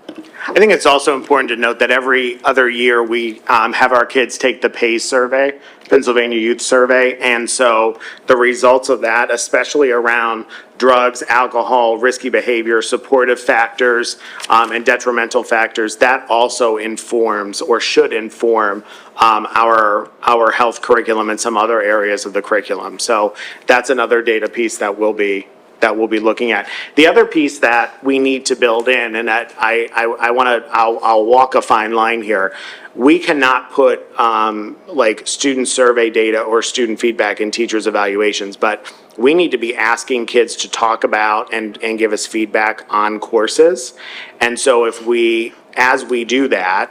I think it's also important to note that every other year, we have our kids take the PACE survey, Pennsylvania Youth Survey, and so the results of that, especially around drugs, alcohol, risky behavior, supportive factors, and detrimental factors, that also informs or should inform our health curriculum and some other areas of the curriculum. So that's another data piece that we'll be looking at. The other piece that we need to build in, and that I'll walk a fine line here. We cannot put like student survey data or student feedback in teachers' evaluations, but we need to be asking kids to talk about and give us feedback on courses. And so as we do that,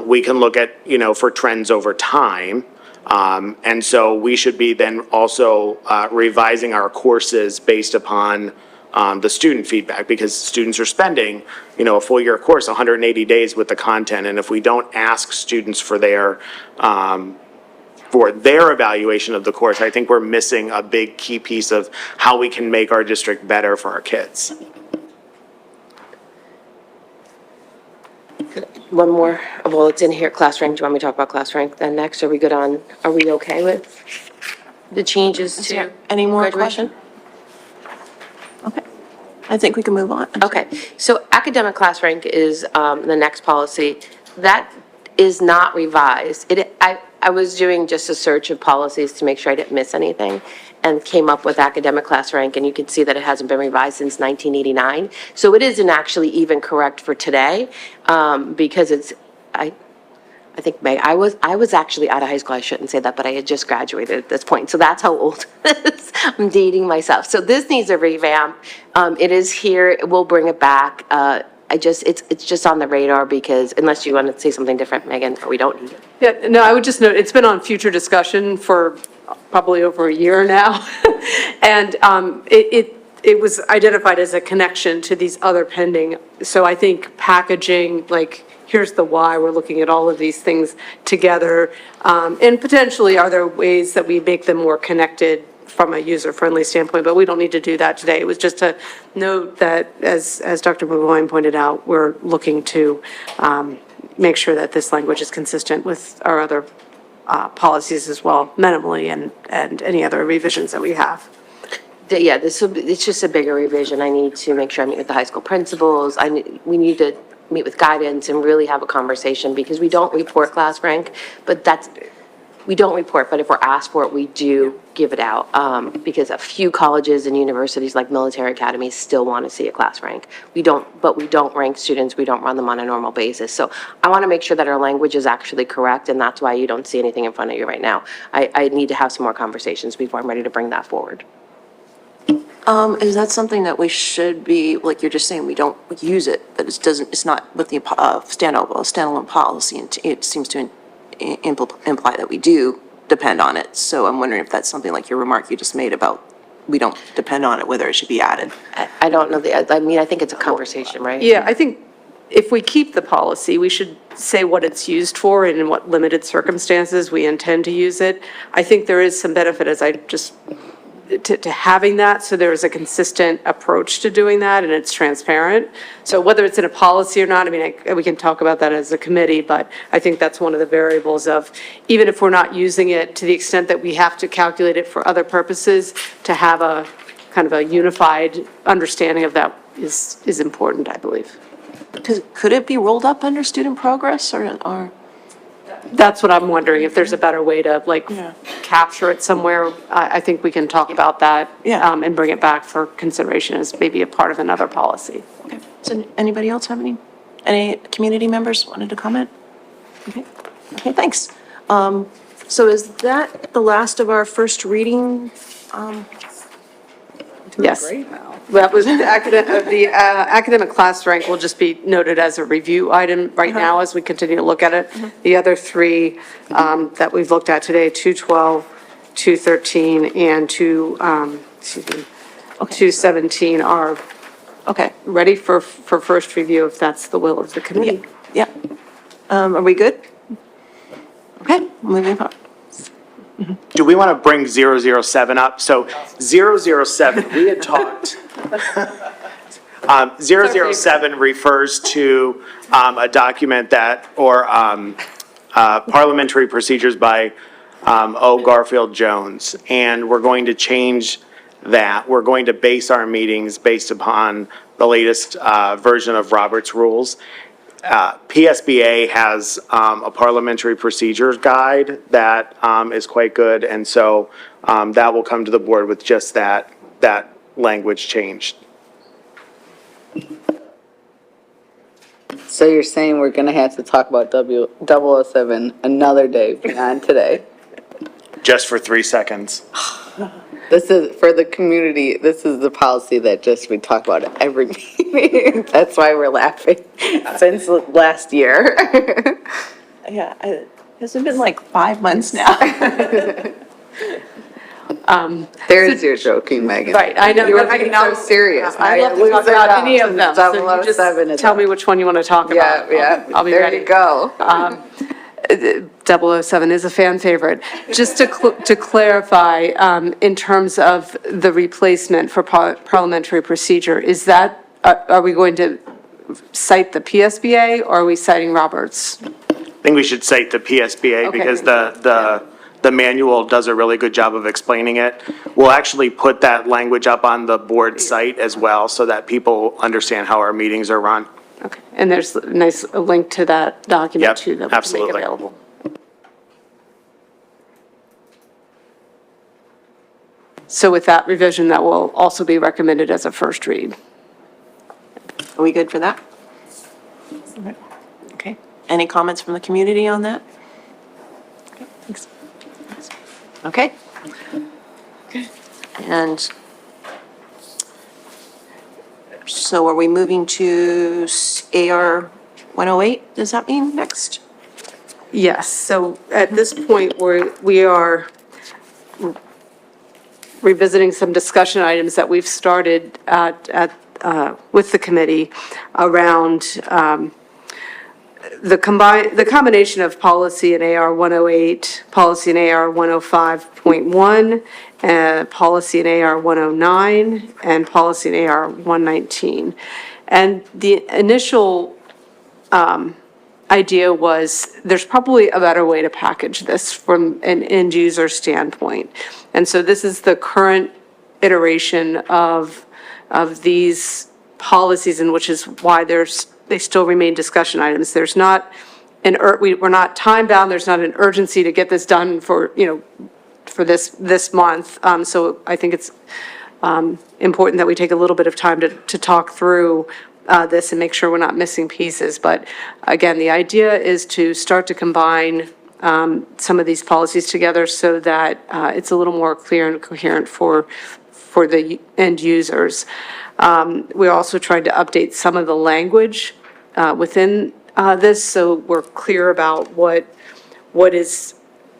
we can look at, for trends over time. And so we should be then also revising our courses based upon the student feedback, because students are spending, a full year course, 180 days with the content. And if we don't ask students for their evaluation of the course, I think we're missing a big key piece of how we can make our district better for our kids. one more, well, it's in here, class rank. Do you want me to talk about class rank then next? Are we good on, are we okay with the changes Is to there any more graduation? Okay. I think we can move on. Okay, so academic class rank is the next policy. That is not revised. I was doing just a search of policies to make sure I didn't miss anything, and came up with academic class rank, and you can see that it hasn't been revised since 1989. So it isn't actually even correct for today, because I think I was actually out of high school, I shouldn't say that, but I had just graduated at this point, so that's how old it is. I'm dating myself. So this needs a revamp. It is here, we'll bring it back. It's just on the radar because, unless you want to say something different, Megan, we don't need it. Yeah, no, I would just note, it's been on future discussion for probably over a year now. And it was identified as a connection to these other pending. So I think packaging, like, here's the why, we're looking at all of these things together. And potentially, are there ways that we make them more connected from a user-friendly standpoint, but we don't need to do that today. It was just to note that, as Dr. Burgoyne pointed out, we're looking to make sure that this language is consistent with our other policies as well, minimally, and any other revisions that we have. Yeah, it's just a bigger revision. I need to make sure I meet with the high school principals. We need to meet with guidance and really have a conversation, because we don't report class rank, but we don't report, but if we're asked for it, we do give it out, because a few colleges and universities like military academies still want to see a class rank. But we don't rank students, we don't run them on a normal basis. So I want to make sure that our language is actually correct, and that's why you don't see anything in front of you right now. I need to have some more conversations before I'm ready to bring that forward. Is that something that we should be, like you're just saying, we don't use it, but it's not with the standalone policy, and it seems to imply that we do depend on it. So I'm wondering if that's something like your remark you just made about we don't depend on it, whether it should be added. I don't know, I think it's a conversation, right? Yeah, I think if we keep the policy, we should say what it's used for and in what limited circumstances we intend to use it. I think there is some benefit, as I just, to having that, so there is a consistent approach to doing that, and it's transparent. So whether it's in a policy or not, I mean, we can talk about that as a committee, but I think that's one of the variables of, even if we're not using it, to the extent that we have to calculate it for other purposes, to have a kind of a unified understanding of that is important, I believe. Could it be rolled up under student progress or? That's what I'm wondering, if there's a better way to, like, Yeah. capture it somewhere. I think we can talk about that. Yeah. And bring it back for consideration as maybe a part of another policy. Okay. Does anybody else have any community members wanted to comment? Okay, thanks. So is that the last of our first reading? Yes. That was the academic class rank will just be noted as a review item right now as we continue to look at it. The other three that we've looked at today, 212, 213, and 217 are Okay, ready for first review if that's the will of the committee. yeah. Are we good? Okay, moving on. Do we want to bring 007 up? So 007, we had talked, 007 refers to a document that, or parliamentary procedures by O. Garfield Jones. And we're going to change that. We're going to base our meetings based upon the latest version of Robert's Rules. PSBA has a parliamentary procedures guide that is quite good, and so that will come to the board with just that language changed. So you're saying we're gonna have to talk about 007 another day beyond today? Just for 3 seconds. This is, for the community, this is the policy that just we talk about at every meeting. That's why we're laughing since last year. Yeah, has it been like 5 months now? There's your joking, Megan. Right, I know. You were but being now- so serious. I'd love to talk about any of them. So you just 007 is tell me which one you want to talk Yeah, about. yeah. I'll be ready. There you go. 007 is a fan favorite. Just to clarify, in terms of the replacement for parliamentary procedure, is that, are we going to cite the PSBA, or are we citing Roberts? I think we should cite the PSBA Okay. because the manual does a really good job of explaining it. We'll actually put that language up on the board site as well so that people understand how our meetings are run. Okay, and there's a nice link to that document Yep, too that we can make absolutely. available. So with that revision, that will also be recommended as a first read. Are we good for that? Okay. Any comments from the community on that? Okay, thanks. Okay. And so are we moving to AR 108, does that mean next? Yes, so at this point, we are revisiting some discussion items that we've started with the committee around the combination of policy in AR 108, policy in AR 105.1, policy in AR 109, and policy in AR 119. And the initial idea was there's probably a better way to package this from an end user standpoint. And so this is the current iteration of these policies, and which is why they still remain discussion items. There's not we're not time bound, there's not an urgency to get this done for, for this month. So I think it's important that we take a little bit of time to talk through this and make sure we're not missing pieces. But again, the idea is to start to combine some of these policies together so that it's a little more clear and coherent for the end users. We're also trying to update some of the language within this, so we're clear about what is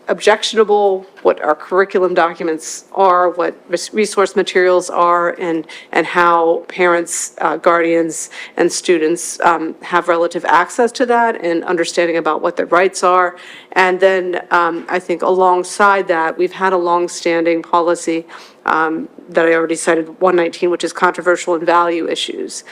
objectionable, what our curriculum documents are, what resource materials are, and how parents, guardians, and students have relative access to that and understanding about what their rights are. And then I think alongside that, we've had a longstanding policy that I already cited, 119, which is controversial and value issues,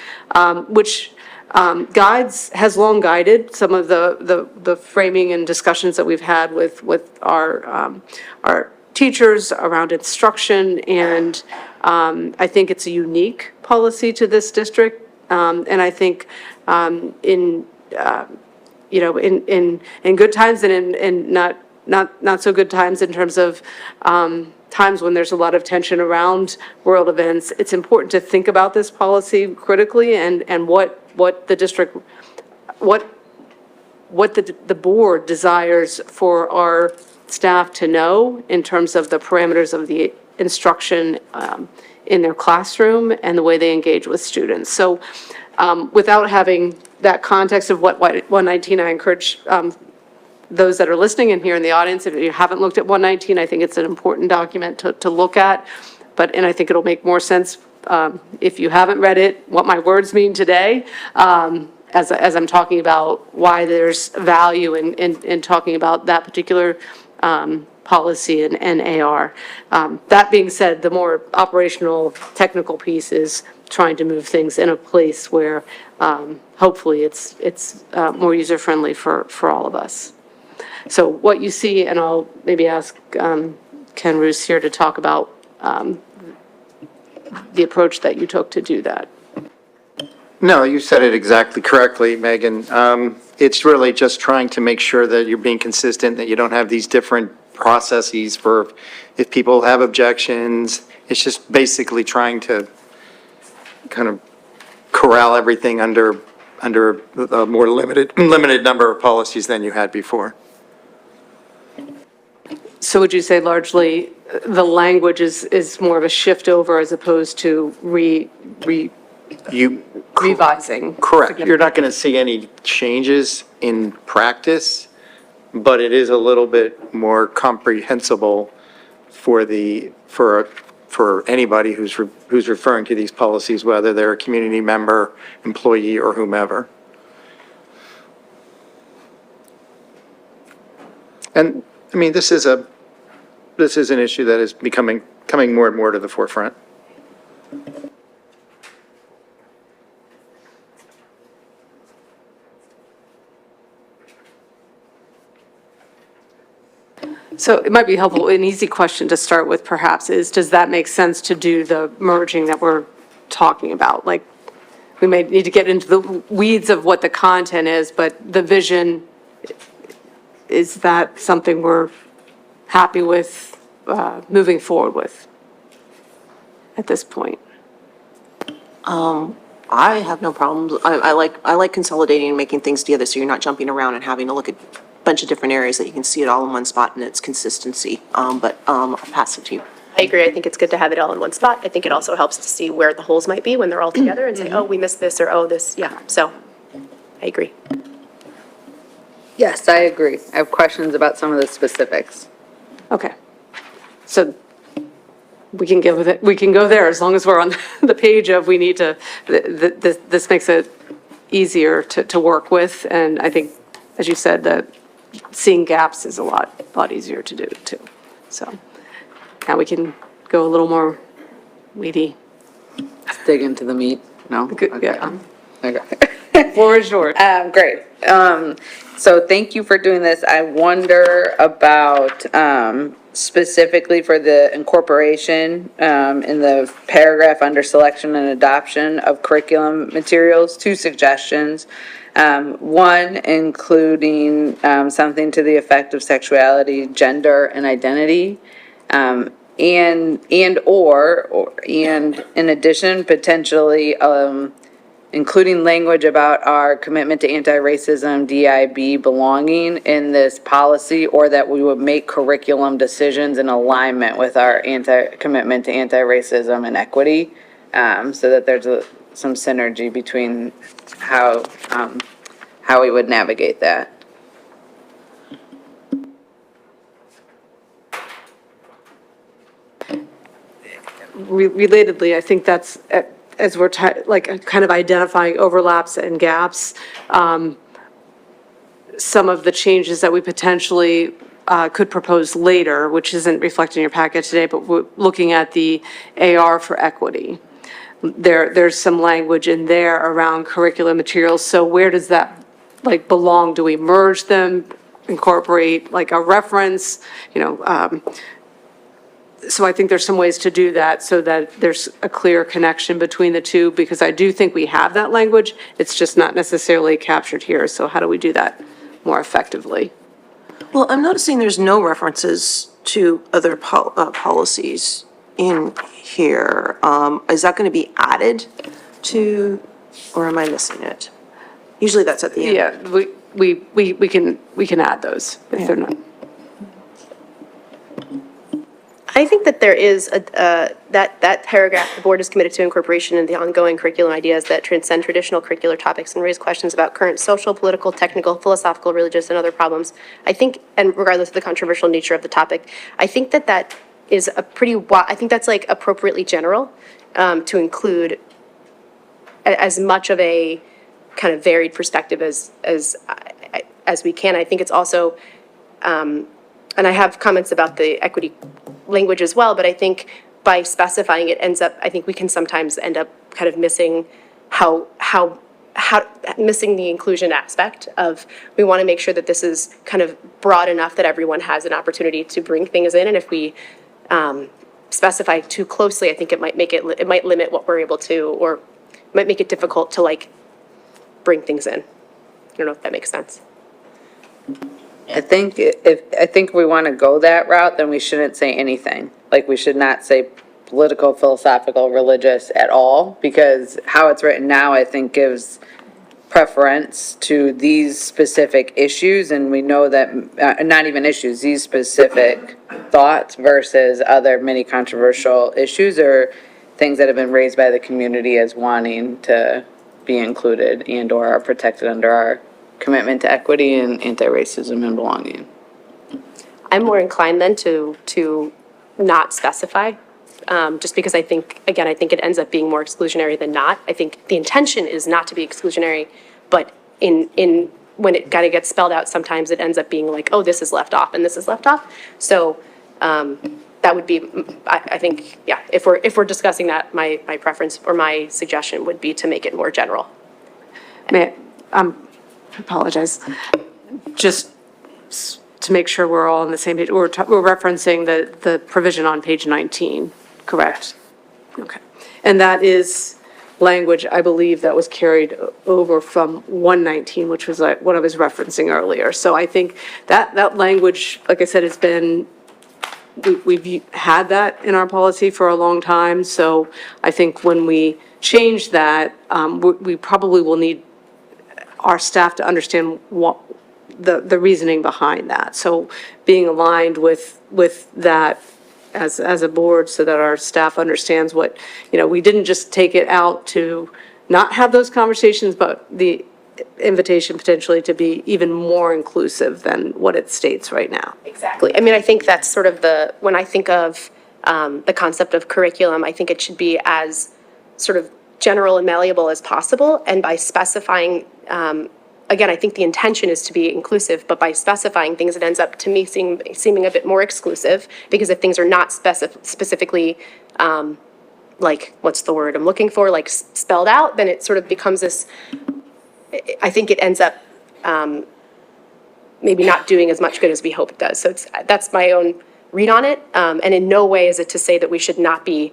which has long guided some of the framing and discussions that we've had with our teachers around instruction. And I think it's a unique policy to this district. And I think in good times and in not so good times in terms of times when there's a lot of tension around world events, it's important to think about this policy critically and what the district, what the board desires for our staff to know in terms of the parameters of the instruction in their classroom and the way they engage with students. So without having that context of what 119, I encourage those that are listening and here in the audience, if you haven't looked at 119, I think it's an important document to look at. And I think it'll make more sense if you haven't read it, what my words mean today, as I'm talking about why there's value in talking about that particular policy and AR. That being said, the more operational, technical piece is trying to move things in a place where hopefully it's more user-friendly for all of us. So what you see, and I'll maybe ask Ken Roos here to talk about the approach that you took to do that. No, you said it exactly correctly, Megan. It's really just trying to make sure that you're being consistent, that you don't have these different processes for if people have objections. It's just basically trying to kind of corral everything under a more limited number of policies than you had before. So would you say largely the language is more of a shift over as opposed to revising? Correct. You're not going to see any changes in practice, but it is a little bit more comprehensible for anybody who's referring to these policies, whether they're a community member, employee, or whomever. And I mean, this is an issue that is coming more and more to the forefront. So it might be helpful, an easy question to start with perhaps is, does that make sense to do the merging that we're talking about? Like, we may need to get into the weeds of what the content is, but the vision, is that something we're happy with, moving forward with at this point? I have no problems. I like consolidating and making things together so you're not jumping around and having to look at a bunch of different areas, that you can see it all in one spot and it's consistency. I'll pass it to you. I agree. I think it's good to have it all in one spot. I think it also helps to see where the holes might be when they're all together and say, oh, we missed this, or oh, this, yeah. So I agree. Yes, I agree. I have questions about some of the specifics. Okay. So we can go with it, we can go there as long as we're on the page of we need to, this makes it easier to work with. And I think, as you said, that seeing gaps is a lot easier to do too. So now we can go a little more weedy. Let's dig into the meat. No? Good, Okay. yeah. Okay. Floor is yours. Great. So thank you for doing this. I wonder about, specifically for the incorporation, in the paragraph under selection and adoption of curriculum materials, 2 suggestions. One, including, something to the effect of sexuality, gender, and identity. And in addition, potentially, including language about our commitment to anti-racism, DIB belonging in this policy, or that we would make curriculum decisions in alignment with our commitment to anti-racism and equity, so that there's some synergy between how we would navigate that. Relatedly, I think that's, as we're like kind of identifying overlaps and gaps, some of the changes that we potentially could propose later, which isn't reflected in your packet today, but we're looking at the AR for equity. There's some language in there around curriculum materials. So where does that like belong? Do we merge them, incorporate like a reference, so I think there's some ways to do that so that there's a clear connection between the two, because I do think we have that language. It's just not necessarily captured here. So how do we do that more effectively? Well, I'm noticing there's no references to other policies in here. Is that going to be added to, or am I missing it? Usually that's at the end. Yeah, we can add those if they're not. I think that there is that paragraph, the board is committed to incorporation in the ongoing curriculum ideas that transcend traditional curricular topics and raise questions about current social, political, technical, philosophical, religious, and other problems. I think, and regardless of the controversial nature of the topic, I think that is a pretty, I think that's like appropriately general to include as much of a kind of varied perspective as we can. I think it's also, and I have comments about the equity language as well, but I think by specifying it I think we can sometimes end up kind of missing missing the inclusion aspect of, we want to make sure that this is kind of broad enough that everyone has an opportunity to bring things in. And if we specify too closely, I think it might limit what we're able to, or might make it difficult to like bring things in. I don't know if that makes sense. I think if we want to go that route, then we shouldn't say anything. Like, we should not say political, philosophical, religious at all, because how it's written now, I think, gives preference to these specific issues, and we know that, not even issues, these specific thoughts versus other many controversial issues or things that have been raised by the community as wanting to be included and or are protected under our commitment to equity and anti-racism and belonging. I'm more inclined then to not specify, just because I think it ends up being more exclusionary than not. I think the intention is not to be exclusionary, but in when it kind of gets spelled out, sometimes it ends up being like, oh, this is left off and this is left off. So that would be, I think, yeah, if we're discussing that, my preference or my suggestion would be to make it more general. I apologize. Just to make sure we're all on the same page, we're referencing the provision on page 19, correct? Okay. And that is language, I believe, that was carried over from 119, which was like what I was referencing earlier. So I think that language, like I said, has been, we've had that in our policy for a long time. So I think when we change that, we probably will need our staff to understand what the reasoning behind that. So being aligned with that as a board so that our staff understands what, we didn't just take it out to not have those conversations, but the invitation potentially to be even more inclusive than what it states right now. Exactly. I mean, I think that's sort of when I think of the concept of curriculum, I think it should be as sort of general and malleable as possible. And by specifying, again, I think the intention is to be inclusive, but by specifying things, it ends up to me seeming a bit more exclusive, because if things are not specifically, like, what's the word I'm looking for, like spelled out, then it sort of becomes this, I think it ends up maybe not doing as much good as we hope it does. So that's my own read on it. And in no way is it to say that we should not be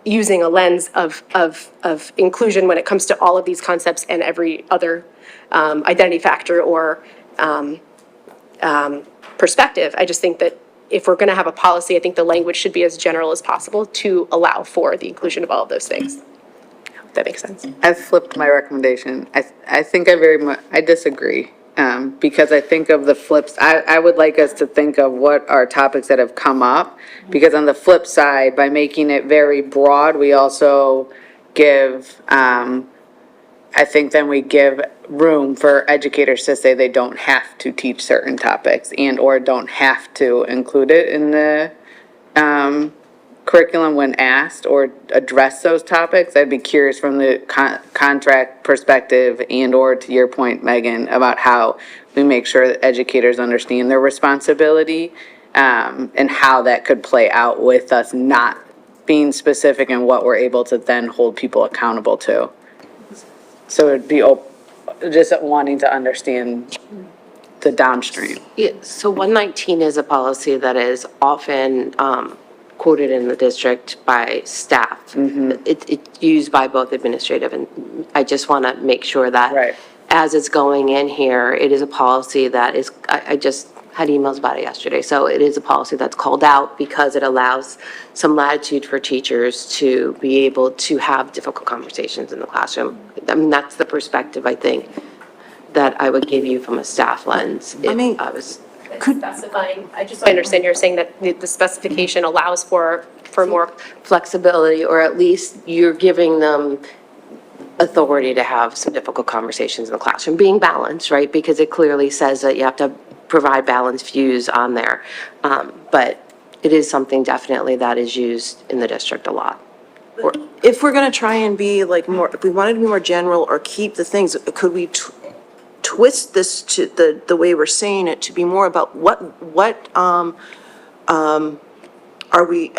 using a lens of inclusion when it comes to all of these concepts and every other identity factor or perspective. I just think that if we're going to have a policy, I think the language should be as general as possible to allow for the inclusion of all of those things. I hope that makes sense. I flipped my recommendation. I think I disagree. Because I think of the flips, I would like us to think of what are topics that have come up. Because on the flip side, by making it very broad, we also give, I think then we give room for educators to say they don't have to teach certain topics or don't have to include it in the curriculum when asked or address those topics. I'd be curious from the contract perspective or to your point, Megan, about how we make sure that educators understand their responsibility and how that could play out with us not being specific in what we're able to then hold people accountable to. So it'd be just wanting to understand the downstream. Yeah, so 119 is a policy that is often quoted in the district by staff. It's used by both administrative and I just want to make sure that Right. as it's going in here, it is a policy that is, I just had emails about it yesterday. So it is a policy that's called out because it allows some latitude for teachers to be able to have difficult conversations in the classroom. I mean, that's the perspective, I think, that I would give you from a staff lens. If I was Specifying, I understand you're saying that the specification allows for more flexibility, or at least you're giving them authority to have some difficult conversations in the classroom, being balanced, right? Because it clearly says that you have to provide balanced views on there. But it is something definitely that is used in the district a lot. If we're going to try and be like more, if we wanted to be more general or keep the things, could we twist this to the way we're saying it to be more about what are we,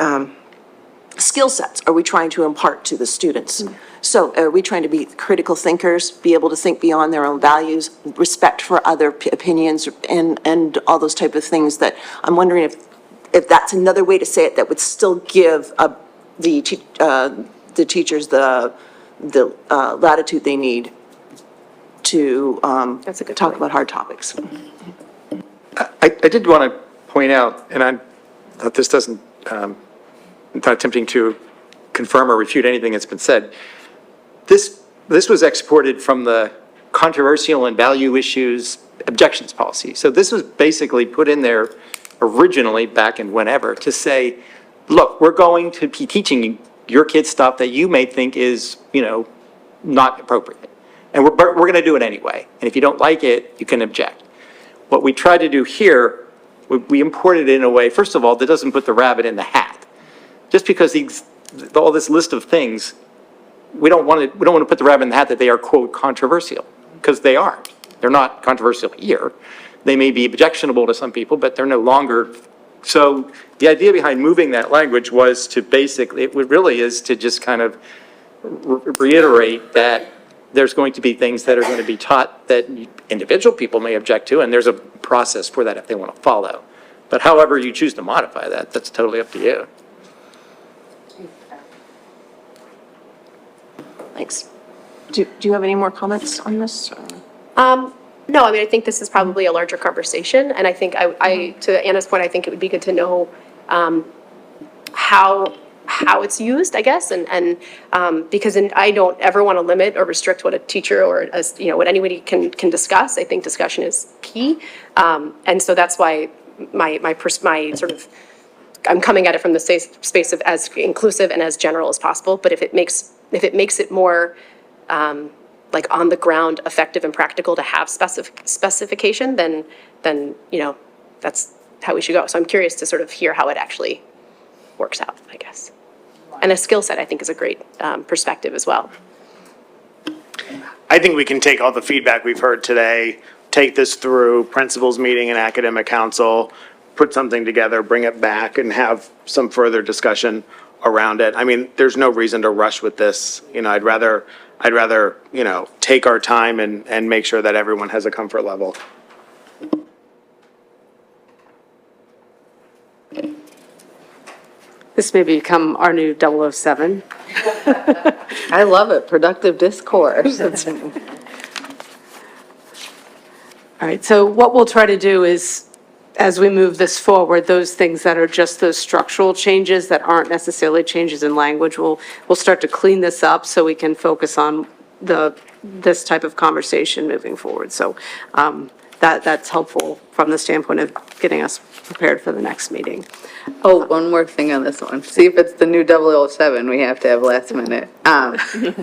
skill sets are we trying to impart to the students? So are we trying to be critical thinkers, be able to think beyond their own values, respect for other opinions and all those type of things that I'm wondering if that's another way to say it that would still give the teachers the latitude they need to talk about hard topics. I did want to point out, and I thought this doesn't, I'm not attempting to confirm or refute anything that's been said. This was exported from the controversial and value issues objections policy. So this was basically put in there originally back in whenever to say, look, we're going to be teaching your kids stuff that you may think is, not appropriate. And we're going to do it anyway. And if you don't like it, you can object. What we tried to do here, we imported it in a way, first of all, that doesn't put the rabbit in the hat. Just because all this list of things, we don't want to put the rabbit in the hat that they are, quote, controversial, because they aren't. They're not controversial here. They may be objectionable to some people, but they're no longer. So the idea behind moving that language was to basically, it really is to just kind of reiterate that there's going to be things that are going to be taught that individual people may object to, and there's a process for that if they want to follow. But however you choose to modify that, that's totally up to you. Thanks. Do you have any more comments on this? No, I mean, I think this is probably a larger conversation, and I think to Anna's point, I think it would be good to know how it's used, I guess, and because I don't ever want to limit or restrict what a teacher or what anybody can discuss. I think discussion is key, and so that's why my sort of I'm coming at it from the space of as inclusive and as general as possible. But if it makes it more like on the ground, effective and practical to have specification, then that's how we should go. So I'm curious to sort of hear how it actually works out, I guess. And a skill set, I think, is a great perspective as well. I think we can take all the feedback we've heard today, take this through principals meeting and academic council, put something together, bring it back, and have some further discussion around it. I mean, there's no reason to rush with this. I'd rather take our time and make sure that everyone has a comfort level. This may become our new 007. I love it, productive discourse. All right, so what we'll try to do is, as we move this forward, those things that are just those structural changes that aren't necessarily changes in language, we'll start to clean this up so we can focus on this type of conversation moving forward. So that's helpful from the standpoint of getting us prepared for the next meeting. Oh, one more thing on this one. See if it's the new 007 we have to have last minute.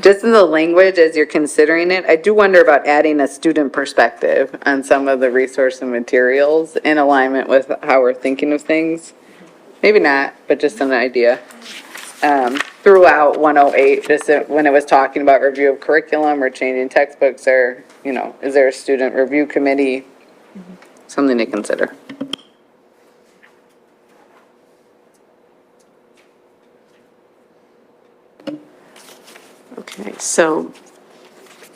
Just in the language, as you're considering it, I do wonder about adding a student perspective on some of the resource and materials in alignment with how we're thinking of things. Maybe not, but just an idea. Throughout 108, just when it was talking about review of curriculum or changing textbooks, or, is there a student review committee? Something to consider. Okay, so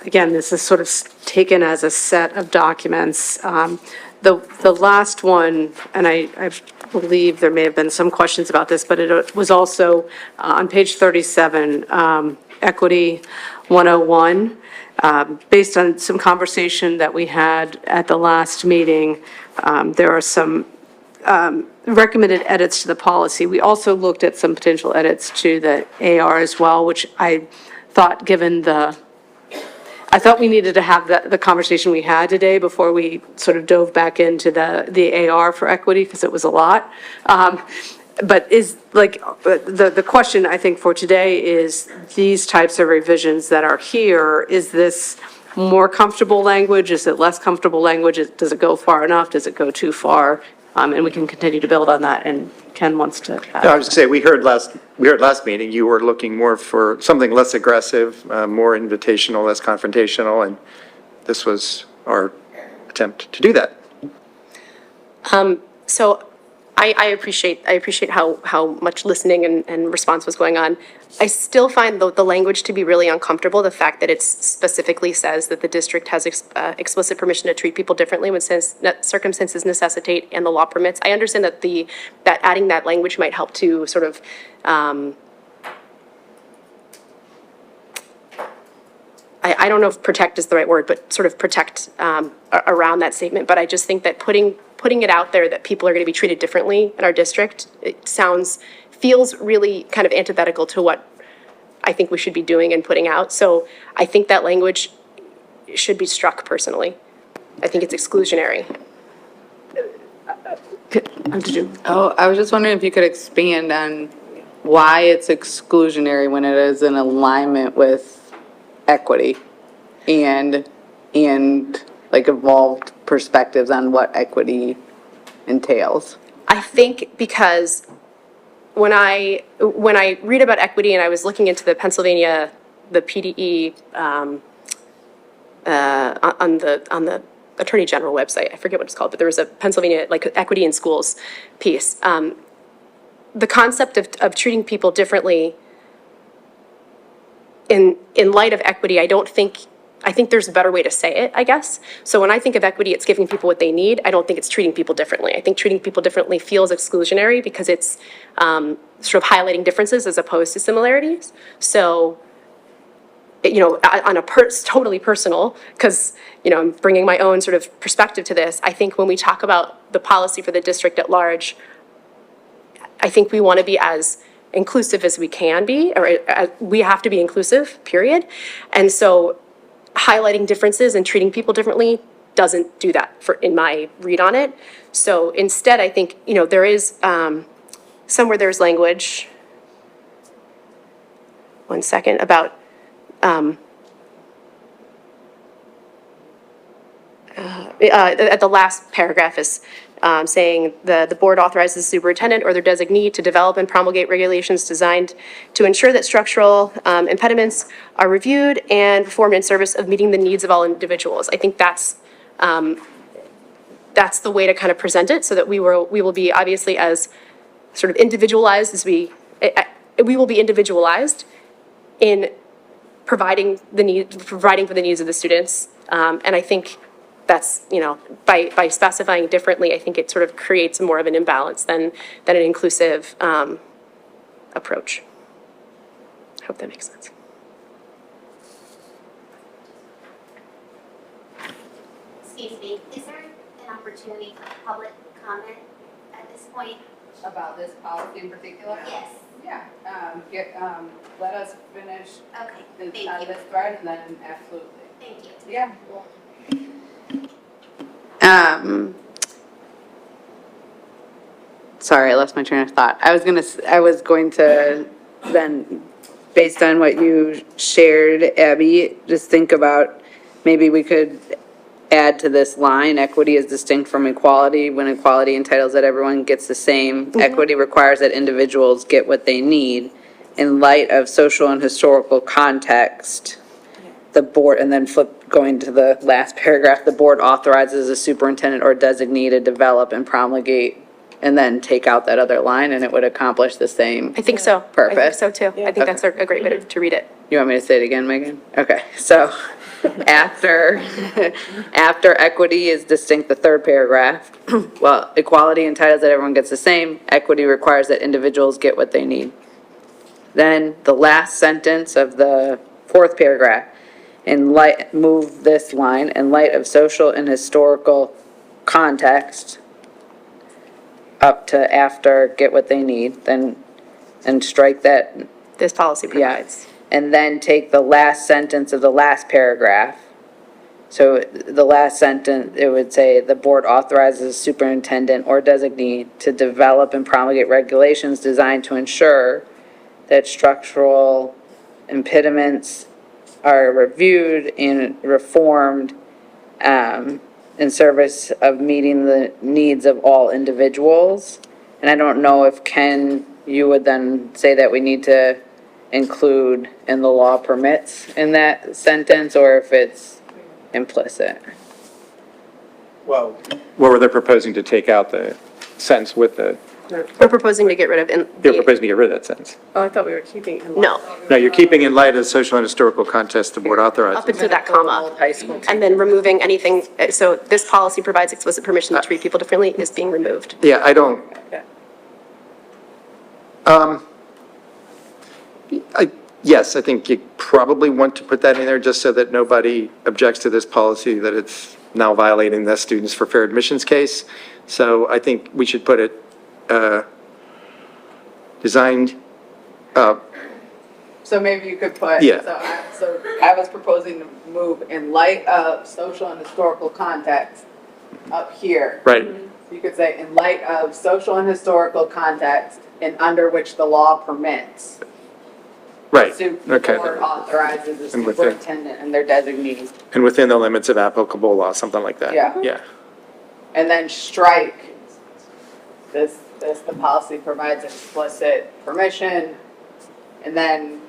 again, this is sort of taken as a set of documents. The last one, and I believe there may have been some questions about this, but it was also on page 37, Equity 101. Based on some conversation that we had at the last meeting, there are some recommended edits to the policy. We also looked at some potential edits to the AR as well, which I thought I thought we needed to have the conversation we had today before we sort of dove back into the AR for equity, because it was a lot. But the question I think for today is these types of revisions that are here, is this more comfortable language? Is it less comfortable language? Does it go far enough? Does it go too far? And we can continue to build on that, and Ken wants to add. No, I was going to say, we heard last meeting, you were looking more for something less aggressive, more invitational, less confrontational, and this was our attempt to do that. So I appreciate how much listening and response was going on. I still find the language to be really uncomfortable, the fact that it specifically says that the district has explicit permission to treat people differently when circumstances necessitate and the law permits. I understand that that adding that language might help to sort of I don't know if protect is the right word, but sort of protect around that statement. But I just think that putting it out there that people are going to be treated differently in our district, feels really kind of antithetical to what I think we should be doing and putting out. So I think that language should be struck personally. I think it's exclusionary. Oh, I was just wondering if you could expand on why it's exclusionary when it is in alignment with equity and like evolved perspectives on what equity entails. I think because when I read about equity, and I was looking into the Pennsylvania, the PDE on the Attorney General website, I forget what it's called, but there was a Pennsylvania like equity in schools piece. The concept of treating people differently in light of equity, I don't think I think there's a better way to say it, I guess. So when I think of equity, it's giving people what they need. I don't think it's treating people differently. I think treating people differently feels exclusionary because it's sort of highlighting differences as opposed to similarities. So, you know, on a totally personal, because, you know, I'm bringing my own sort of perspective to this. I think when we talk about the policy for the district at large, I think we want to be as inclusive as we can be, or we have to be inclusive, period. And so highlighting differences and treating people differently doesn't do that in my read on it. So instead, I think, you know, there is somewhere there's language, one second, about at the last paragraph is saying the board authorizes the superintendent or their designee to develop and promulgate regulations designed to ensure that structural impediments are reviewed and performed in service of meeting the needs of all individuals. I think that's the way to kind of present it, so that we will be obviously as sort of individualized as we will be individualized in providing for the needs of the students. And I think that's, you know, by specifying differently, I think it sort of creates more of an imbalance than an inclusive approach. I hope that makes sense. Excuse me, is there an opportunity for public comment at this point? About this policy in particular? Yes. Yeah, let us finish Okay, this, thank you. this thread and then absolutely. Thank you. Yeah. Sorry, I lost my train of thought. I was going to then, based on what you shared, Abby, just think about, maybe we could add to this line, equity is distinct from equality. When equality entitles that everyone gets the same, equity requires that individuals get what they need. In light of social and historical context, the board, and then going to the last paragraph, the board authorizes a superintendent or designee to develop and promulgate, and then take out that other line, and it would accomplish the same. I think so. I think Purpose. so too. I think that's a great way to read it. You want me to say it again, Megan? Okay, so after equity is distinct, the third paragraph, well, equality entitles that everyone gets the same, equity requires that individuals get what they need. Then the last sentence of the fourth paragraph, move this line, in light of social and historical context, up to after get what they need, then, and strike that. This policy provides. And then take the last sentence of the last paragraph. So the last sentence, it would say, the board authorizes superintendent or designee to develop and promulgate regulations designed to ensure that structural impediments are reviewed and reformed in service of meeting the needs of all individuals. And I don't know if, Ken, you would then say that we need to include "and the law permits" in that sentence, or if it's implicit. Well, what were they proposing to take out the sentence with the, We're proposing to get rid of. they're proposing to get rid of that sentence? Oh, I thought we were keeping it. No, No, you're keeping in light of social and historical context, the board up authorizes. into that comma. High school. And then removing anything, so this policy provides explicit permission to treat people differently is being removed. Yeah, I don't. Yes, I think you probably want to put that in there just so that nobody objects to this policy, that it's now violating the Students for Fair Admissions case. So I think we should put it, designed, So maybe you could put, Yeah. so I was proposing to move "in light of social and historical context" up here. right, You could say, "in light of social and historical context and under which the law permits." right, The okay. board authorizes the And within- superintendent and their designee. And within the limits of applicable law, something like that. Yeah. Yeah, And then strike the policy provides explicit permission. And then,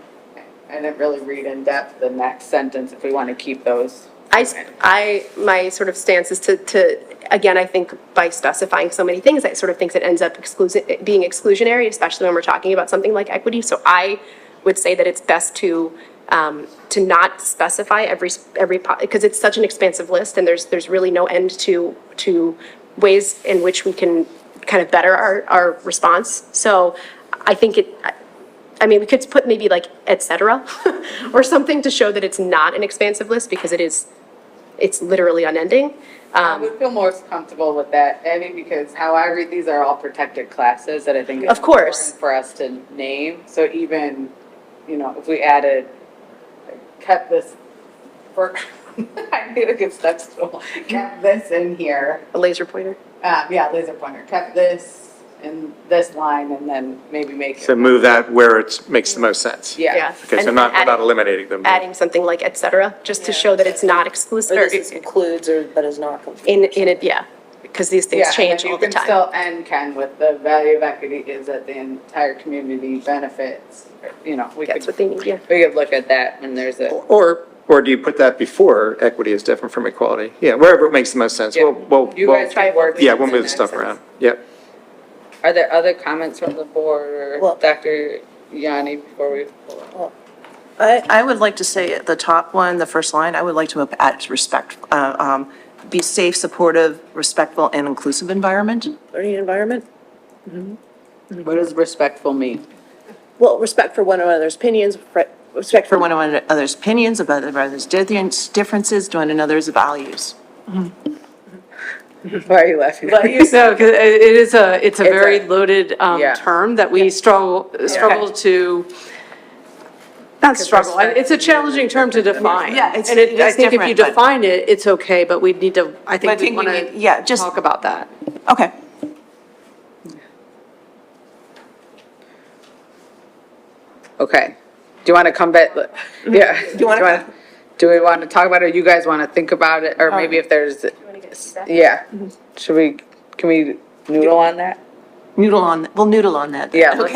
I didn't really read in depth the next sentence if we want to keep those. My sort of stance is to, again, I think by specifying so many things, I sort of think it ends up being exclusionary, especially when we're talking about something like equity. So I would say that it's best to to not specify because it's such an expansive list and there's really no end to ways in which we can kind of better our response. So I think we could put maybe like et cetera or something to show that it's not an expansive list because it's literally unending. I would feel more comfortable with that, Abby, because how I read these are all protected classes that I think is Of course. important for us to name. So even, if we added, kept this for, I need to get stuck still, kept this in here. A laser pointer. Yeah, laser pointer, kept this in this line and then maybe make it. So move that where it makes the most sense. Yeah. Okay, so And we're not adding- eliminating them. Adding something like et cetera, just to show that it's not exclusive. Or this includes or but is not complete. In it, yeah, because these things Yeah, change and all the you can time. still end, Ken, with the value of equity is that the entire community benefits, we That's what could, they need, yeah. we could look at that when there's a. Or do you put that before equity is different from equality? Yeah, wherever it makes the most sense. We'll You guys try work. yeah, we'll move the stuff around. Yep. Are there other comments from the board or Well- Dr. Yanni before we? I would like to say at the top one, the first line, I would like to add respect, be safe, supportive, respectful, and inclusive learning environment. What does respectful mean? Well, respect for one another's opinions, respect for one another's opinions, about one another's differences, to one another's values. Why are you laughing? No, because it's a very loaded Yeah. term that we struggle to, not struggle, it's a challenging term to define. Yeah, it's- And I it's think if you different, but- define it, it's okay, but we need to, I I think we think we want need- yeah, to just- talk about that. Okay. Okay. Do you want to come back? Yeah. Do you wanna- Do we want to talk about it? You guys want to think about it? Or maybe if there's, yeah. Can we noodle on that? We'll noodle on that. then. Yeah, let's-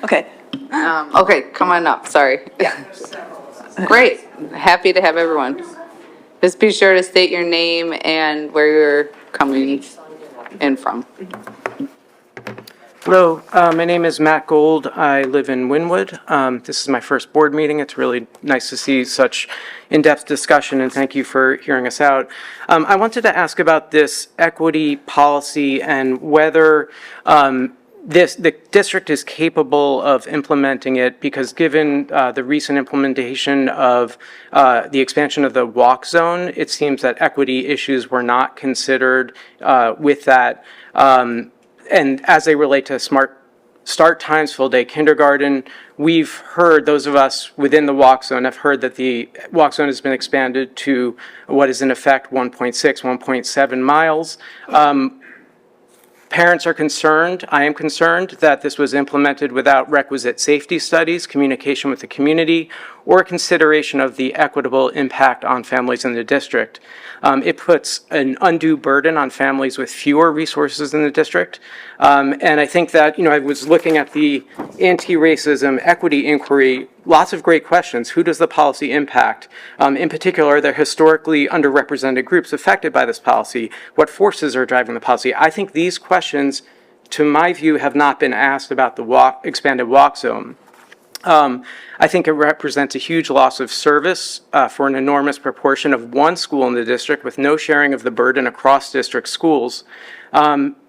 Okay. Okay. Okay, come on up, sorry. Yeah. Great, happy to have everyone. Just be sure to state your name and where you're coming in from. Hello, my name is Matt Gold. I live in Wynwood. This is my first board meeting. It's really nice to see such in-depth discussion, and thank you for hearing us out. I wanted to ask about this equity policy and whether the district is capable of implementing it, because given the recent implementation of the expansion of the walk zone, it seems that equity issues were not considered with that. And as they relate to smart start times, full day kindergarten, we've heard, those of us within the walk zone have heard that the walk zone has been expanded to what is in effect 1.6, 1.7 miles. Parents are concerned, I am concerned, that this was implemented without requisite safety studies, communication with the community, or consideration of the equitable impact on families in the district. It puts an undue burden on families with fewer resources in the district. And I think that, I was looking at the anti-racism equity inquiry, lots of great questions. Who does the policy impact? In particular, are there historically underrepresented groups affected by this policy? What forces are driving the policy? I think these questions, to my view, have not been asked about the expanded walk zone. I think it represents a huge loss of service for an enormous proportion of one school in the district with no sharing of the burden across district schools.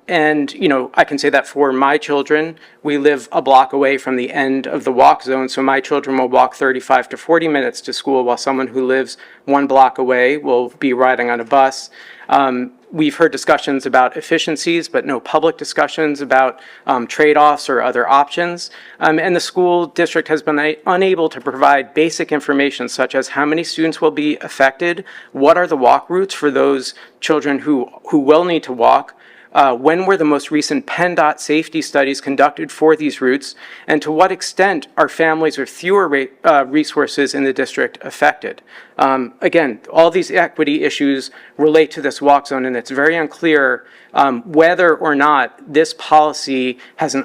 And, I can say that for my children, we live a block away from the end of the walk zone, so my children will walk 35 to 40 minutes to school, while someone who lives 1 block away will be riding on a bus. We've heard discussions about efficiencies, but no public discussions about trade-offs or other options. And the school district has been unable to provide basic information such as how many students will be affected, what are the walk routes for those children who will need to walk, when were the most recent PennDOT safety studies conducted for these routes, and to what extent are families with fewer resources in the district affected? Again, all these equity issues relate to this walk zone, and it's very unclear whether or not this policy has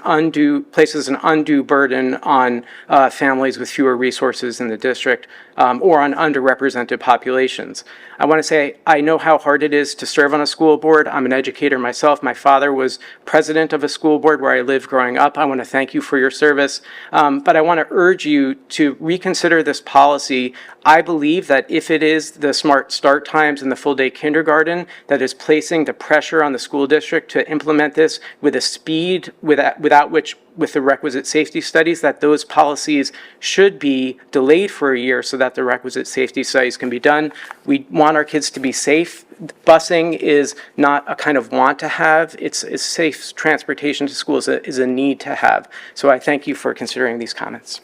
places an undue burden on families with fewer resources in the district or on underrepresented populations. I want to say I know how hard it is to serve on a school board. I'm an educator myself. My father was president of a school board where I lived growing up. I want to thank you for your service, but I want to urge you to reconsider this policy. I believe that if it is the smart start times and the full day kindergarten that is placing the pressure on the school district to implement this with a speed without which, with the requisite safety studies, that those policies should be delayed for a year so that the requisite safety studies can be done. We want our kids to be safe. Busing is not a kind of want to have. It's safe transportation to school is a need to have. So I thank you for considering these comments.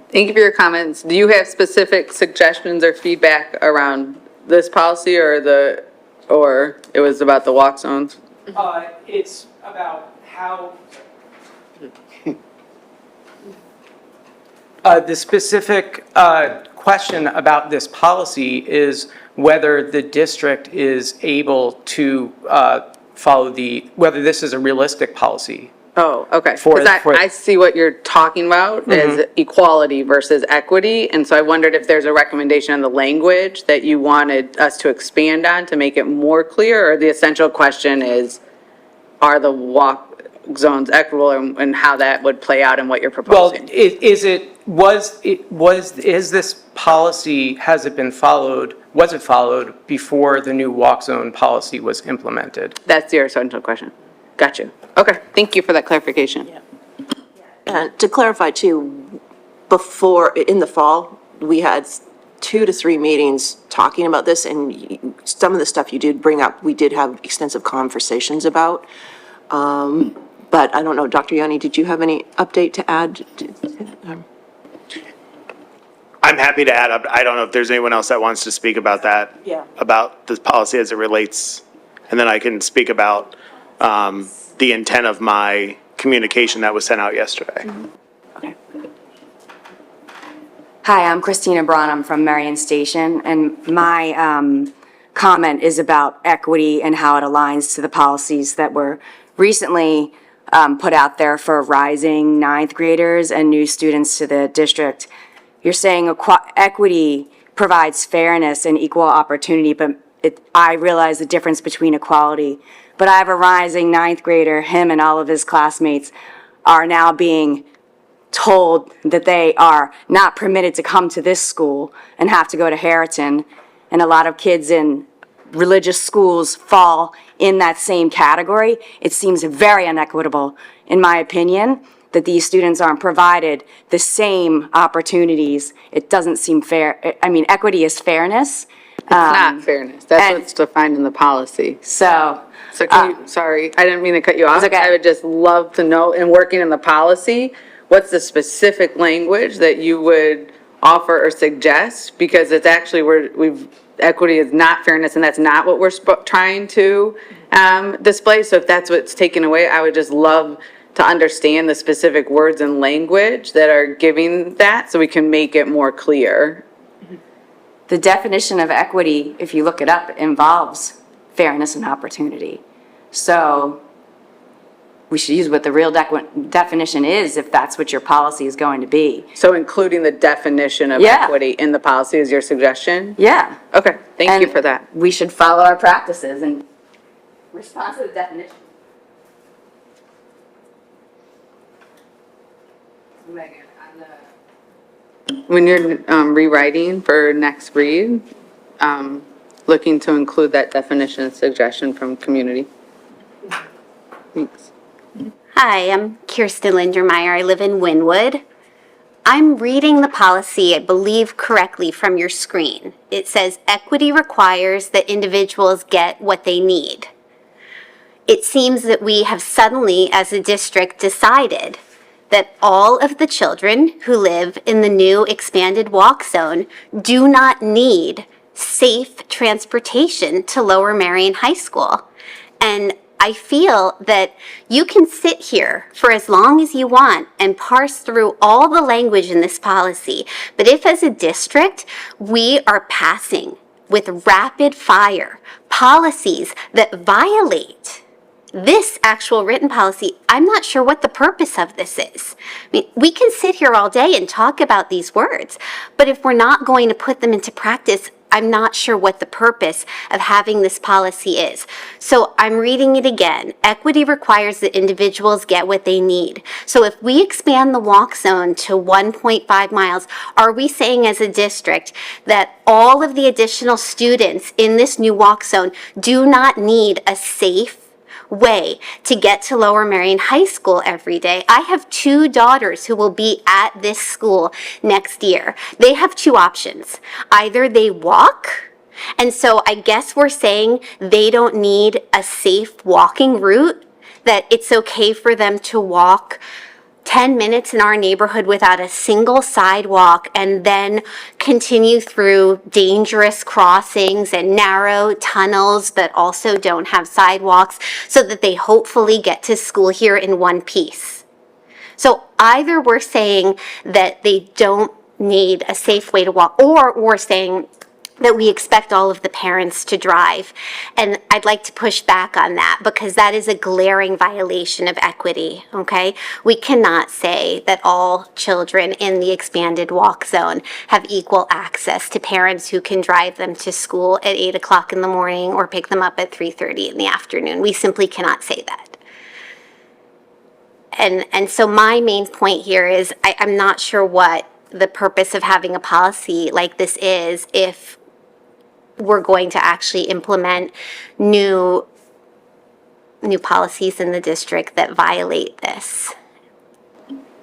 Thank you for your comments. Do you have specific suggestions or feedback around this policy or it was about the walk zones? It's about how the specific question about this policy is whether the district is able to follow whether this is a realistic policy. Oh, okay. For- Because I see what you're talking about as equality versus equity. And so I wondered if there's a recommendation on the language that you wanted us to expand on to make it more clear, or the essential question is, are the walk zones equitable and how that would play out and what you're Well, proposing? is this policy, was it followed before the new walk zone policy was implemented? That's your essential question. Got you. Okay, thank you for that clarification. And to clarify too, in the fall, we had 2 to 3 meetings talking about this, and some of the stuff you did bring up, we did have extensive conversations about. But I don't know, Dr. Yanni, did you have any update to add? I'm happy to add up. I don't know if there's anyone else that wants to speak about that. Yeah. About this policy as it relates, and then I can speak about the intent of my communication that was sent out yesterday. Okay. Hi, I'm Christina Braun. I'm from Marion Station, and my comment is about equity and how it aligns to the policies that were recently put out there for rising ninth graders and new students to the district. You're saying equity provides fairness and equal opportunity, but I realize the difference between equality. But I have a rising ninth grader, him and all of his classmates are now being told that they are not permitted to come to this school and have to go to Harriton. And a lot of kids in religious schools fall in that same category. It seems very inequitable, in my opinion, that these students aren't provided the same opportunities. It doesn't seem fair. I mean, equity is fairness. It's not fairness. That's and- what's defined in the policy. So, So sorry, I didn't mean to cut you off. It's okay. I would just love to know, in working in the policy, what's the specific language that you would offer or suggest? Because it's actually, equity is not fairness, and that's not what we're trying to display. So if that's what's taken away, I would just love to understand the specific words and language that are giving that, so we can make it more clear. the definition of equity, if you look it up, involves fairness and opportunity. So we should use what the real definition is if that's what your policy is going to be. So including the definition of Yeah. equity in the policy is your suggestion? Yeah. Okay, thank you And for that. we should follow our practices and respond to the definition. Megan, When you're rewriting for next read, looking to include that definition and suggestion from community. Thanks. Hi, I'm Kirsten Lindermeyer. I live in Wynwood. I'm reading the policy, I believe correctly, from your screen. It says equity requires that individuals get what they need. It seems that we have suddenly, as a district, decided that all of the children who live in the new expanded walk zone do not need safe transportation to Lower Marion High School. And I feel that you can sit here for as long as you want and parse through all the language in this policy. But if as a district, we are passing with rapid fire policies that violate this actual written policy, I'm not sure what the purpose of this is. I mean, we can sit here all day and talk about these words, but if we're not going to put them into practice, I'm not sure what the purpose of having this policy is. So I'm reading it again. Equity requires that individuals get what they need. So if we expand the walk zone to 1.5 miles, are we saying as a district that all of the additional students in this new walk zone do not need a safe way to get to Lower Merion High School every day? I have 2 daughters who will be at this school next year. They have 2 options. Either they walk, and so I guess we're saying they don't need a safe walking route, that it's okay for them to walk 10 minutes in our neighborhood without a single sidewalk and then continue through dangerous crossings and narrow tunnels that also don't have sidewalks so that they hopefully get to school here in one piece. So either we're saying that they don't need a safe way to walk, or we're saying that we expect all of the parents to drive. And I'd like to push back on that because that is a glaring violation of equity, okay? We cannot say that all children in the expanded walk zone have equal access to parents who can drive them to school at 8 o'clock in the morning or pick them up at 3:30 in the afternoon. We simply cannot say that. And so my main point here is I'm not sure what the purpose of having a policy like this is if we're going to actually implement new policies in the district that violate this.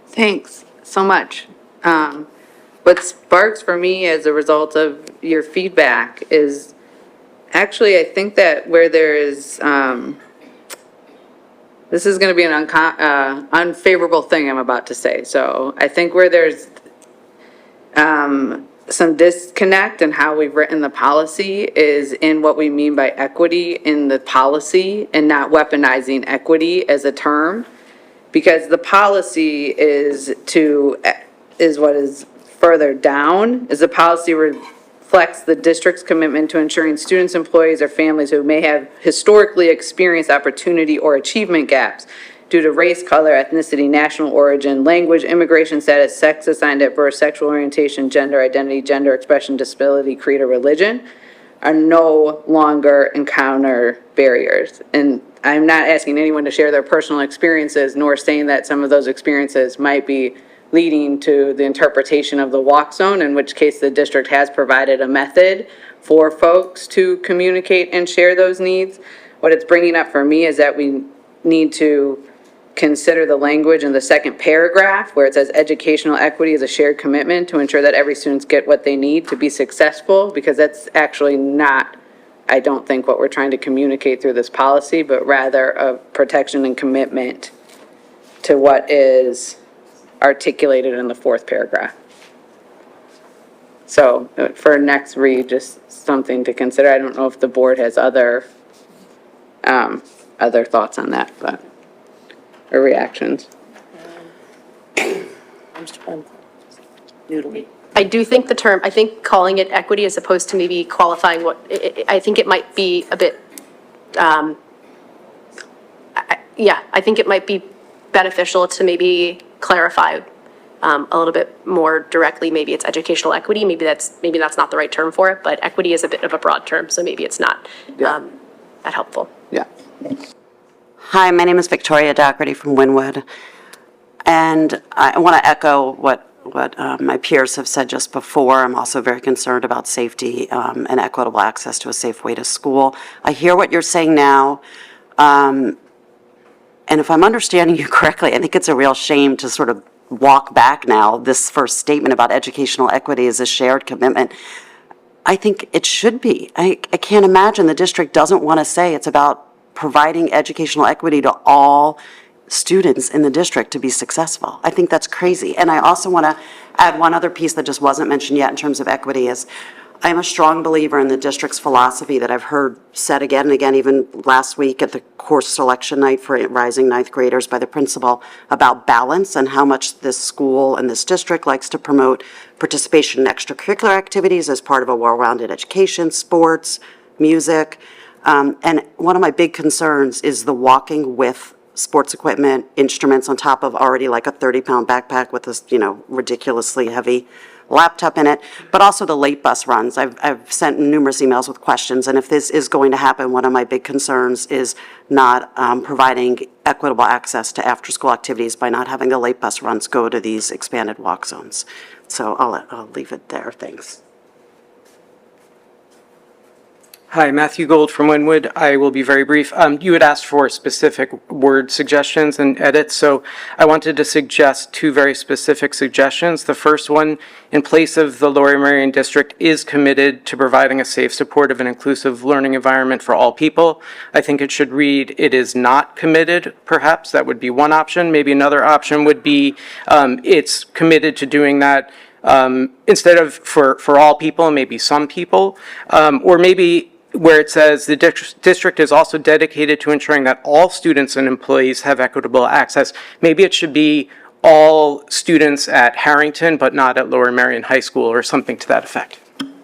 Thanks so much. What sparks for me as a result of your feedback is actually, I think that where there is, this is going to be an unfavorable thing I'm about to say. So I think where there's some disconnect in how we've written the policy is in what we mean by equity in the policy and not weaponizing equity as a term. Because the policy is what is further down, is the policy reflects the district's commitment to ensuring students, employees, or families who may have historically experienced opportunity or achievement gaps due to race, color, ethnicity, national origin, language, immigration status, sex assigned at birth, sexual orientation, gender identity, gender expression, disability, creed, or religion, are no longer encounter barriers. And I'm not asking anyone to share their personal experiences, nor saying that some of those experiences might be leading to the interpretation of the walk zone, in which case the district has provided a method for folks to communicate and share those needs. What it's bringing up for me is that we need to consider the language in the second paragraph where it says educational equity is a shared commitment to ensure that every student get what they need to be successful, because that's actually not, I don't think, what we're trying to communicate through this policy, but rather a protection and commitment to what is articulated in the 4th paragraph. So for next read, just something to consider. I don't know if the board has other thoughts on that, but, or reactions. I do think I think calling it equity as opposed to maybe qualifying I think it might be a bit, I think it might be beneficial to maybe clarify a little bit more directly. Maybe it's educational equity, maybe that's not the right term for it, but equity is a bit of a broad term, so maybe it's not that helpful. Yeah. Hi, my name is Victoria Doherty from Wynwood, and I want to echo what my peers have said just before. I'm also very concerned about safety and equitable access to a safe way to school. I hear what you're saying now, and if I'm understanding you correctly, I think it's a real shame to sort of walk back now. This first statement about educational equity is a shared commitment. I think it should be. I can't imagine the district doesn't want to say it's about providing educational equity to all students in the district to be successful. I think that's crazy. And I also want to add one other piece that just wasn't mentioned yet in terms of equity is I am a strong believer in the district's philosophy that I've heard said again and again, even last week at the course selection night for rising ninth graders by the principal, about balance and how much this school and this district likes to promote participation in extracurricular activities as part of a well-rounded education, sports, music. And one of my big concerns is the walking with sports equipment, instruments on top of already like a 30-pound backpack with this, ridiculously heavy laptop in it, but also the late bus runs. I've sent numerous emails with questions, and if this is going to happen, one of my big concerns is not providing equitable access to after-school activities by not having the late bus runs go to these expanded walk zones. So I'll leave it there. Thanks. Hi, Matthew Gold from Wynwood. I will be very brief. You had asked for specific word suggestions and edits, so I wanted to suggest two very specific suggestions. The first one, in place of the Lower Merion District is committed to providing a safe, supportive, and inclusive learning environment for all people. I think it should read, it is not committed, perhaps. That would be one option. Maybe another option would be, it's committed to doing that instead of for all people, maybe some people, or maybe where it says the district is also dedicated to ensuring that all students and employees have equitable access. Maybe it should be all students at Harrington, but not at Lower Merion High School or something to that effect.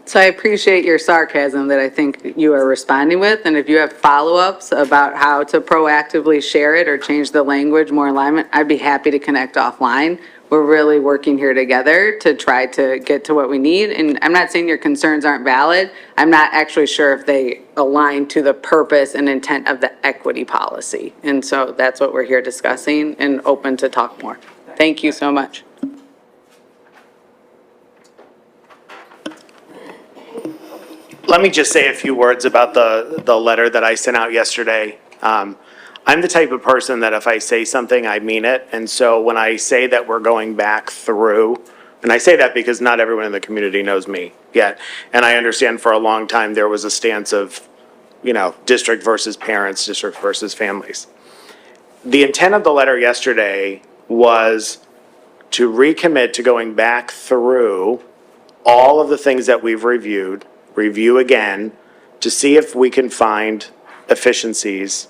So I appreciate your sarcasm that I think you are responding with, and if you have follow-ups about how to proactively share it or change the language more alignment, I'd be happy to connect offline. We're really working here together to try to get to what we need, and I'm not saying your concerns aren't valid. I'm not actually sure if they align to the purpose and intent of the equity policy, and so that's what we're here discussing and open to talk more. Thank you so much. Let me just say a few words about the letter that I sent out yesterday. I'm the type of person that if I say something, I mean it. And so when I say that we're going back through, and I say that because not everyone in the community knows me yet. And I understand for a long time there was a stance of, district versus parents, district versus families. The intent of the letter yesterday was to recommit to going back through all of the things that we've reviewed, review again, to see if we can find efficiencies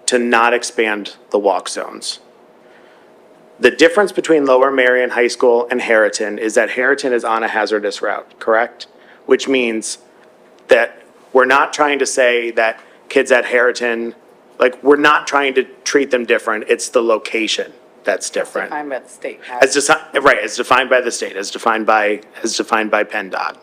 to not expand the walk zones. The difference between Lower Merion High School and Harrington is that Harrington is on a hazardous route, correct? Which means that we're not trying to say that kids at Harrington, we're not trying to treat them different. It's the location that's different. I'm at the state. As defined by the state, as defined by PennDOT.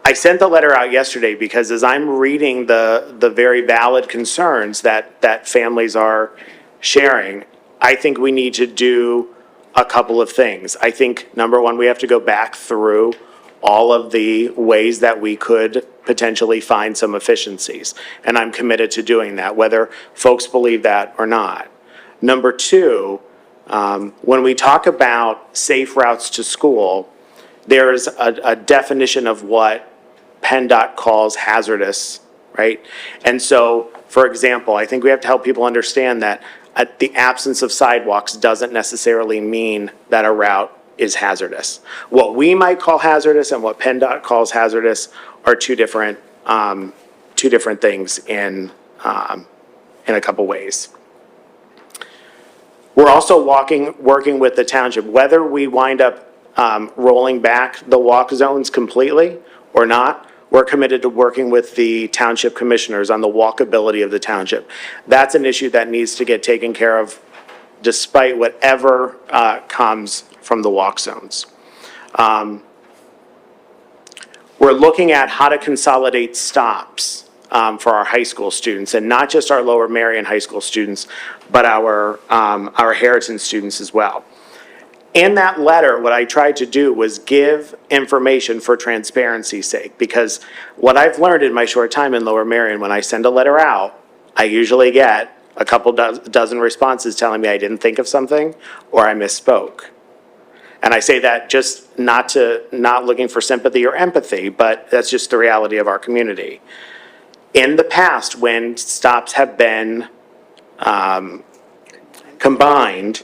I sent the letter out yesterday because as I'm reading the very valid concerns that families are sharing, I think we need to do a couple of things. I think, number one, we have to go back through all of the ways that we could potentially find some efficiencies. And I'm committed to doing that, whether folks believe that or not. Number two, when we talk about safe routes to school, there's a definition of what PennDOT calls hazardous, right? And so, for example, I think we have to help people understand that the absence of sidewalks doesn't necessarily mean that a route is hazardous. What we might call hazardous and what PennDOT calls hazardous are two different things in a couple ways. We're also working with the township, whether we wind up rolling back the walk zones completely or not. We're committed to working with the township commissioners on the walkability of the township. That's an issue that needs to get taken care of despite whatever comes from the walk zones. We're looking at how to consolidate stops for our high school students, and not just our Lower Merion High School students, but our Harrington students as well. In that letter, what I tried to do was give information for transparency's sake, because what I've learned in my short time in Lower Merion, when I send a letter out, I usually get a couple dozen responses telling me I didn't think of something or I misspoke. And I say that just not looking for sympathy or empathy, but that's just the reality of our community. In the past, when stops have been combined,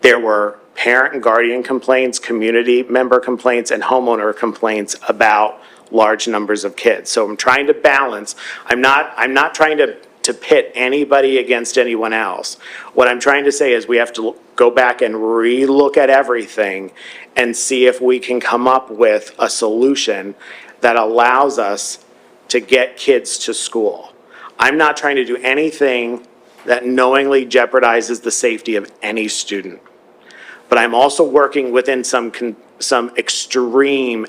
there were parent and guardian complaints, community member complaints, and homeowner complaints about large numbers of kids. So I'm trying to balance. I'm not trying to pit anybody against anyone else. What I'm trying to say is we have to go back and relook at everything and see if we can come up with a solution that allows us to get kids to school. I'm not trying to do anything that knowingly jeopardizes the safety of any student. But I'm also working within some extreme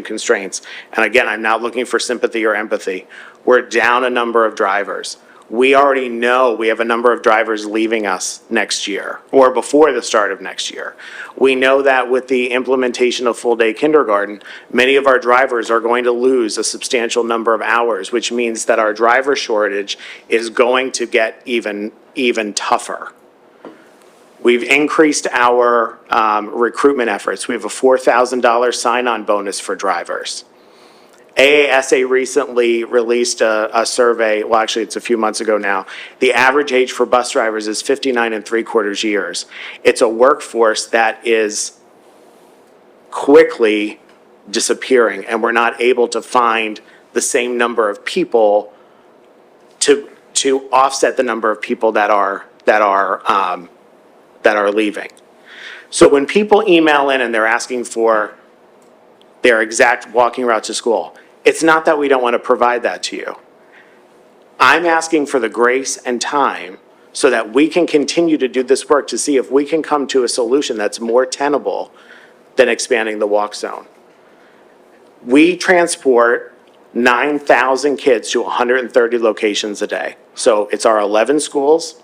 constraints. And again, I'm not looking for sympathy or empathy. We're down a number of drivers. We already know we have a number of drivers leaving us next year or before the start of next year. We know that with the implementation of full-day kindergarten, many of our drivers are going to lose a substantial number of hours, which means that our driver shortage is going to get even tougher. We've increased our recruitment efforts. We have a $4,000 sign-on bonus for drivers. AASA recently released a survey, well, actually, it's a few months ago now. The average age for bus drivers is 59.75 years. It's a workforce that is quickly disappearing, and we're not able to find the same number of people to offset the number of people that are leaving. So when people email in and they're asking for their exact walking route to school, it's not that we don't want to provide that to you. I'm asking for the grace and time so that we can continue to do this work to see if we can come to a solution that's more tenable than expanding the walk zone. We transport 9,000 kids to 130 locations a day. So it's our 11 schools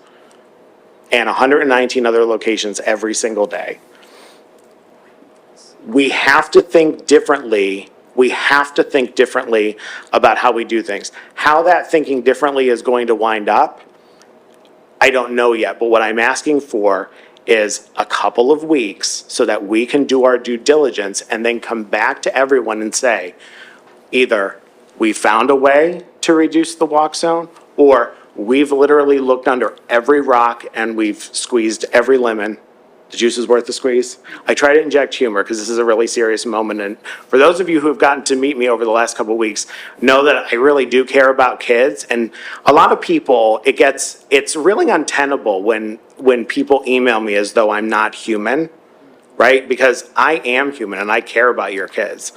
and 119 other locations every single day. We have to think differently. We have to think differently about how we do things. How that thinking differently is going to wind up, I don't know yet. But what I'm asking for is a couple of weeks so that we can do our due diligence and then come back to everyone and say, either we found a way to reduce the walk zone, or we've literally looked under every rock and we've squeezed every lemon. The juice is worth the squeeze. I try to inject humor because this is a really serious moment. And for those of you who have gotten to meet me over the last couple of weeks, know that I really do care about kids. And a lot of people, it's really untenable when people email me as though I'm not human, right? Because I am human and I care about your kids.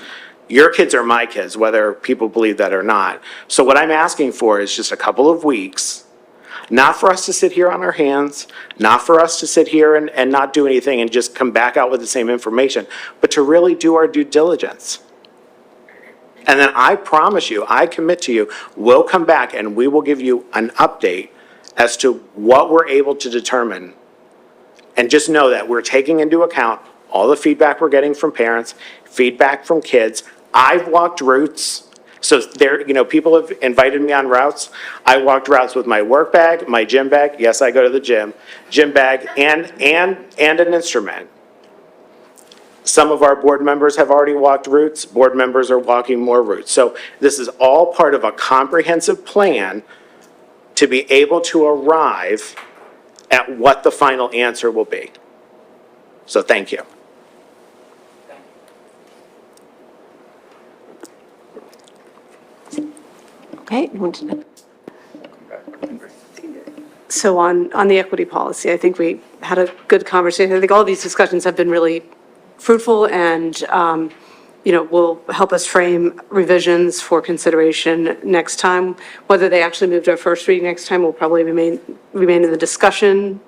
Your kids are my kids, whether people believe that or not. So what I'm asking for is just a couple of weeks. Not for us to sit here on our hands, not for us to sit here and not do anything and just come back out with the same information, but to really do our due diligence. And then I promise you, I commit to you, we'll come back and we will give you an update as to what we're able to determine. And just know that we're taking into account all the feedback we're getting from parents, feedback from kids. I've walked routes. So there, people have invited me on routes. I walked routes with my work bag, my gym bag. Yes, I go to the gym bag, and an instrument. Some of our board members have already walked routes. Board members are walking more routes. So this is all part of a comprehensive plan to be able to arrive at what the final answer will be. So thank you. Okay. So on the equity policy, I think we had a good conversation. I think all these discussions have been really fruitful and, will help us frame revisions for consideration next time. Whether they actually move to our first reading next time will probably remain in the discussion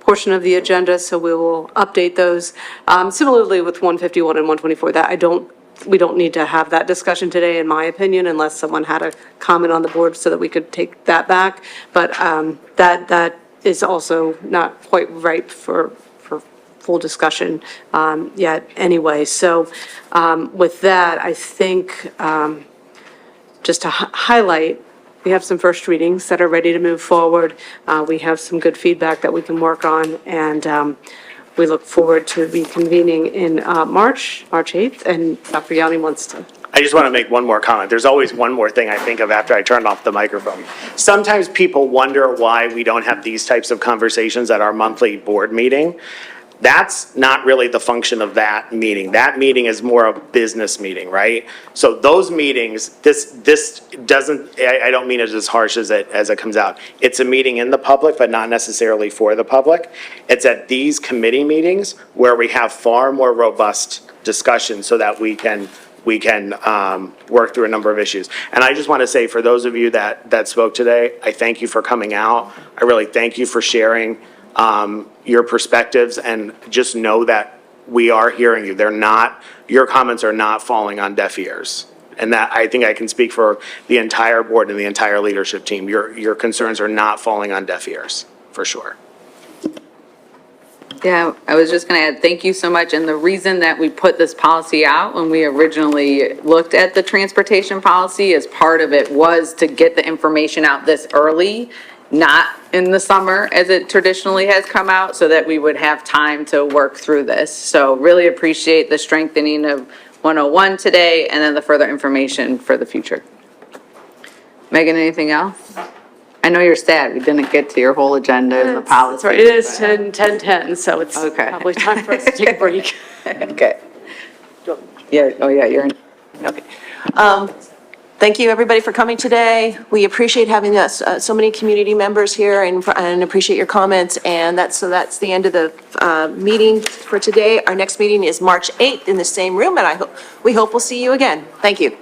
portion of the agenda, so we will update those. Similarly with 151 and 124, we don't need to have that discussion today, in my opinion, unless someone had a comment on the board so that we could take that back. But that is also not quite ripe for full discussion yet anyway. So with that, I think just to highlight, we have some first readings that are ready to move forward. We have some good feedback that we can work on, and we look forward to reconvening in March 8th, and Dr. Yanni wants to. I just want to make one more comment. There's always one more thing I think of after I turn off the microphone. Sometimes people wonder why we don't have these types of conversations at our monthly board meeting. That's not really the function of that meeting. That meeting is more a business meeting, right? So those meetings, this doesn't, I don't mean it as harsh as it comes out. It's a meeting in the public, but not necessarily for the public. It's at these committee meetings where we have far more robust discussion so that we can work through a number of issues. And I just want to say, for those of you that spoke today, I thank you for coming out. I really thank you for sharing your perspectives, and just know that we are hearing you. Your comments are not falling on deaf ears. And that, I think I can speak for the entire board and the entire leadership team. Your concerns are not falling on deaf ears, for sure. Yeah, I was just going to add, thank you so much. And the reason that we put this policy out when we originally looked at the transportation policy, as part of it was to get the information out this early, not in the summer as it traditionally has come out, so that we would have time to work through this. So really appreciate the strengthening of 101 today, and then the further information for the future. Megan, anything else? I know you're sad we didn't get to your whole agenda and the policy. That's right, it is 10:10, so it's Okay. probably time for us to take a break. Okay. Yeah, oh yeah, you're in. Okay. Thank you, everybody, for coming today. We appreciate having us, so many community members here, and appreciate your comments. And that's the end of the meeting for today. Our next meeting is March 8th in the same room, and we hope we'll see you again. Thank you.